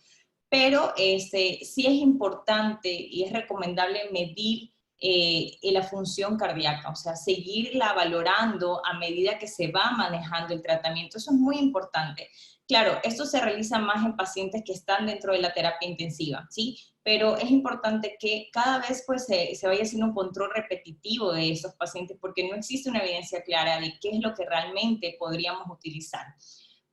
Pero sí es importante y es recomendable medir la función cardíaca, o sea, seguirla valorando a medida que se va manejando el tratamiento. Eso es muy importante. Claro, esto se realiza más en pacientes que están dentro de la terapia intensiva, ¿sí? Pero es importante que cada vez pues, se vaya haciendo un control repetitivo de estos pacientes porque no existe una evidencia clara de qué es lo que realmente podríamos utilizar.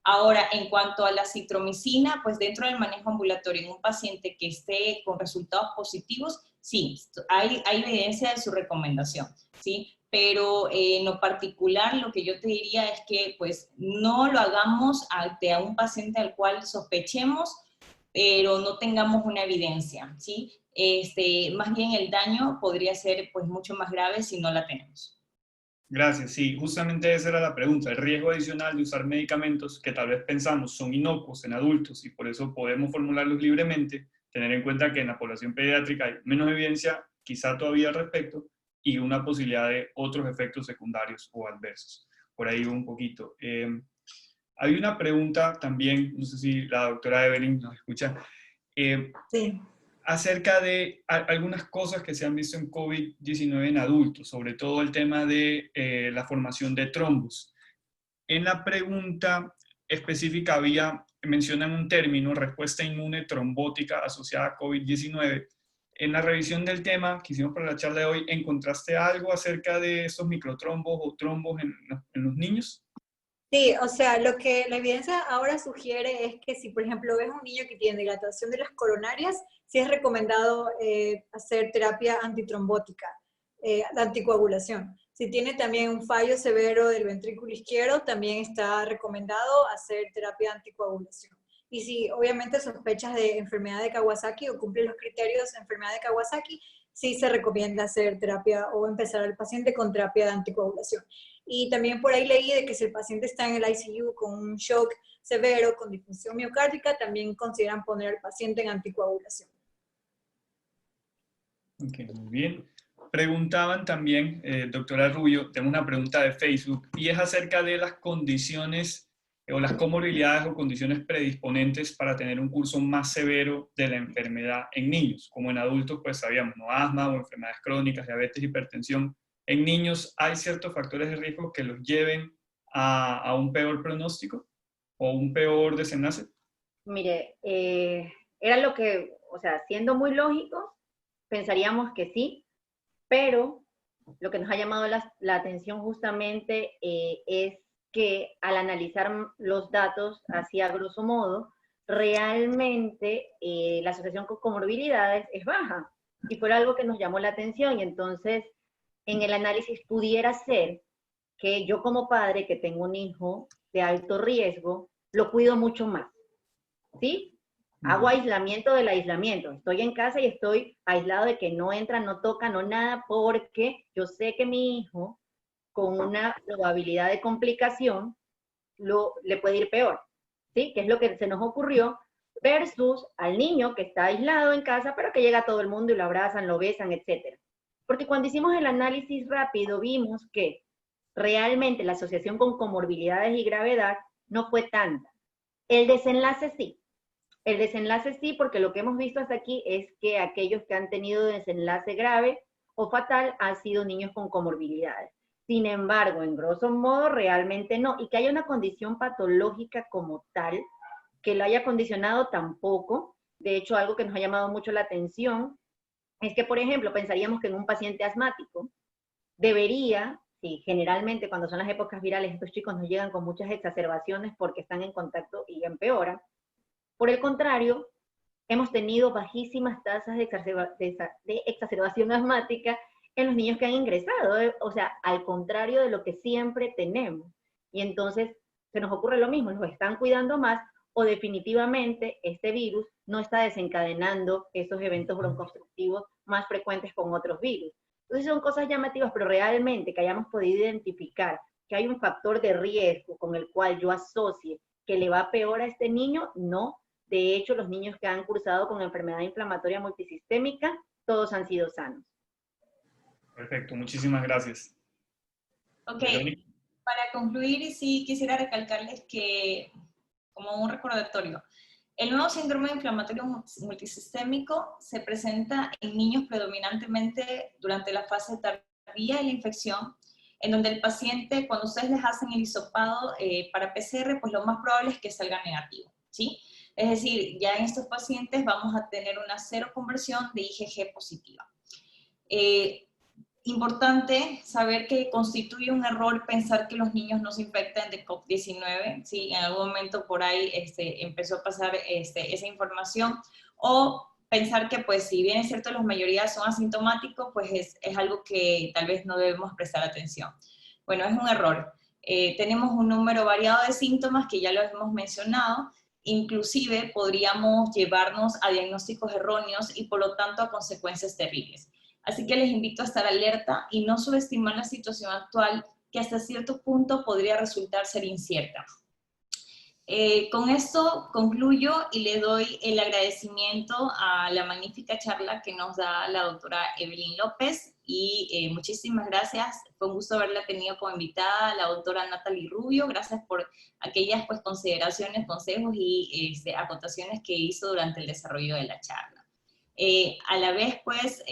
Ahora, en cuanto a la citromicina, pues dentro del manejo ambulatorio en un paciente que esté con resultados positivos, sí, hay evidencia de su recomendación, ¿sí? Pero en lo particular lo que yo te diría es que pues no lo hagamos ante un paciente al cual sospechemos, pero no tengamos una evidencia, ¿sí? Más bien el daño podría ser pues mucho más grave si no la tenemos. Gracias, sí, justamente esa era la pregunta, el riesgo adicional de usar medicamentos que tal vez pensamos son inocuos en adultos y por eso podemos formularlos libremente, tener en cuenta que en la población pediátrica hay menos evidencia quizá todavía al respecto y una posibilidad de otros efectos secundarios o adversos. Por ahí un poquito. Hay una pregunta también, no sé si la doctora Evelyn nos escucha, Sí. acerca de algunas cosas que se han visto en COVID-19 en adultos, sobre todo el tema de la formación de trombos. En la pregunta específica mencionan un término, respuesta inmune trombótica asociada a COVID-19. En la revisión del tema que hicimos para la charla de hoy, ¿encontraste algo acerca de estos microtrombos o trombos en los niños? Sí, o sea, lo que la evidencia ahora sugiere es que si, por ejemplo, ves a un niño que tiene dilatación de las coronarias, sí es recomendado hacer terapia antitrombótica, de anticoagulación. Si tiene también un fallo severo del ventrículo izquierdo, también está recomendado hacer terapia anticoagulación. Y si obviamente sospechas de enfermedad de Kawasaki o cumple los criterios de enfermedad de Kawasaki, sí se recomienda hacer terapia o empezar al paciente con terapia de anticoagulación. Y también por ahí leí de que si el paciente está en el ICU con un shock severo, con disfunción miocárdica, también consideran poner al paciente en anticoagulación. Ok, muy bien. Preguntaban también, doctora Rubio, tengo una pregunta de Facebook, y es acerca de las condiciones o las comorbilidades o condiciones predisponentes para tener un curso más severo de la enfermedad en niños. Como en adultos, pues sabíamos, ¿no? Asma o enfermedades crónicas, diabetes, hipertensión. En niños, ¿hay ciertos factores de riesgo que los lleven a un peor pronóstico o un peor desenlace? Mire, era lo que, o sea, siendo muy lógicos, pensaríamos que sí, pero lo que nos ha llamado la atención justamente es que al analizar los datos así a grosso modo, realmente la asociación con comorbilidades es baja. Y fue algo que nos llamó la atención y entonces en el análisis pudiera ser que yo como padre que tengo un hijo de alto riesgo, lo cuido mucho más, ¿sí? Hago aislamiento del aislamiento. Estoy en casa y estoy aislado de que no entra, no toca, no nada, porque yo sé que mi hijo, con una probabilidad de complicación, le puede ir peor, ¿sí? Que es lo que se nos ocurrió, versus al niño que está aislado en casa, pero que llega todo el mundo y lo abrazan, lo besan, etc. Porque cuando hicimos el análisis rápido, vimos que realmente la asociación con comorbilidades y gravedad no fue tanta. El desenlace sí. El desenlace sí, porque lo que hemos visto hasta aquí es que aquellos que han tenido desenlace grave o fatal han sido niños con comorbilidades. Sin embargo, en grosso modo, realmente no. Y que haya una condición patológica como tal, que lo haya condicionado tampoco. De hecho, algo que nos ha llamado mucho la atención es que, por ejemplo, pensaríamos que en un paciente asmático debería, sí, generalmente cuando son las épocas virales, estos chicos nos llegan con muchas exacerbaciones porque están en contacto y empeoran. Por el contrario, hemos tenido bajísimas tasas de exacerbación asmática en los niños que han ingresado, o sea, al contrario de lo que siempre tenemos. Y entonces se nos ocurre lo mismo, nos están cuidando más o definitivamente este virus no está desencadenando esos eventos broncoobstructivos más frecuentes con otros virus. Entonces son cosas llamativas, pero realmente que hayamos podido identificar que hay un factor de riesgo con el cual yo asocie que le va peor a este niño, no. De hecho, los niños que han cursado con enfermedad inflamatoria multisistémica, todos han sido sanos. Perfecto, muchísimas gracias. Ok, Verónica. para concluir, sí quisiera recalcarles que, como un recordatorio, el nuevo síndrome inflamatorio multisistémico se presenta en niños predominantemente durante la fase tardía de la infección, en donde el paciente, cuando ustedes les hacen el hisopado para PCR, pues lo más probable es que salga negativo, ¿sí? Es decir, ya en estos pacientes vamos a tener una cero conversión de IgG positiva. Importante saber que constituye un error pensar que los niños no se infectan de COVID-19, ¿sí? En algún momento por ahí empezó a pasar esa información, o pensar que pues si bien es cierto la mayoría son asintomáticos, pues es algo que tal vez no debemos prestar atención. Bueno, es un error. Tenemos un número variado de síntomas que ya los hemos mencionado, inclusive podríamos llevarnos a diagnósticos erróneos y por lo tanto a consecuencias terribles. Así que les invito a estar alerta y no subestimar la situación actual, que hasta cierto punto podría resultar ser incierta. Con esto concluyo y le doy el agradecimiento a la magnífica charla que nos da la doctora Evelyn López, y muchísimas gracias. Fue un gusto haberla tenido como invitada, la doctora Natalie Rubio. Gracias por aquellas pues, consideraciones, consejos y acotaciones que hizo durante el desarrollo de la charla. A la vez, pues,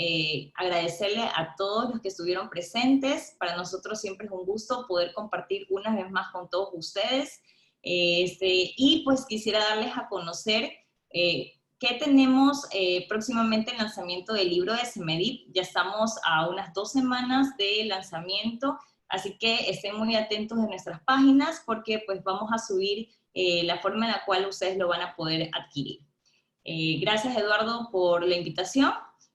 agradecerle a todos los que estuvieron presentes. Para nosotros siempre es un gusto poder compartir una vez más con todos ustedes. Y pues quisiera darles a conocer que tenemos próximamente el lanzamiento del libro de CEMEDIP. Ya estamos a unas 2 semanas de lanzamiento, así que estén muy atentos de nuestras páginas porque pues vamos a subir la forma en la cual ustedes lo van a poder adquirir. Gracias, Eduardo, por la invitación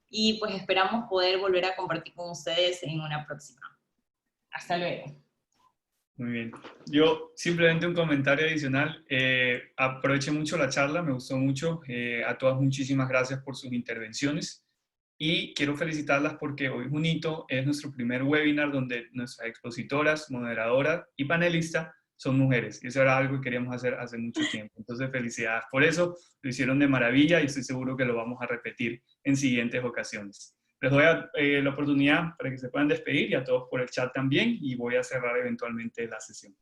y pues esperamos poder volver a compartir con ustedes en una próxima. Hasta luego. Muy bien. Yo simplemente un comentario adicional. Aproveché mucho la charla, me gustó mucho. A todas muchísimas gracias por sus intervenciones y quiero felicitarlas porque hoy es un hito, es nuestro primer webinar donde nuestras expositoras, moderadoras y panelistas son mujeres. Y eso era algo que queríamos hacer hace mucho tiempo. Entonces, felicidades por eso. Lo hicieron de maravilla y estoy seguro que lo vamos a repetir en siguientes ocasiones. Les doy la oportunidad para que se puedan despedir y a todos por el chat también y voy a cerrar eventualmente la sesión.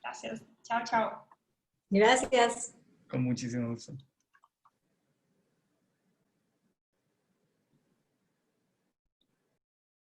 Gracias. Chao, chao. Gracias. Con muchísimo gusto.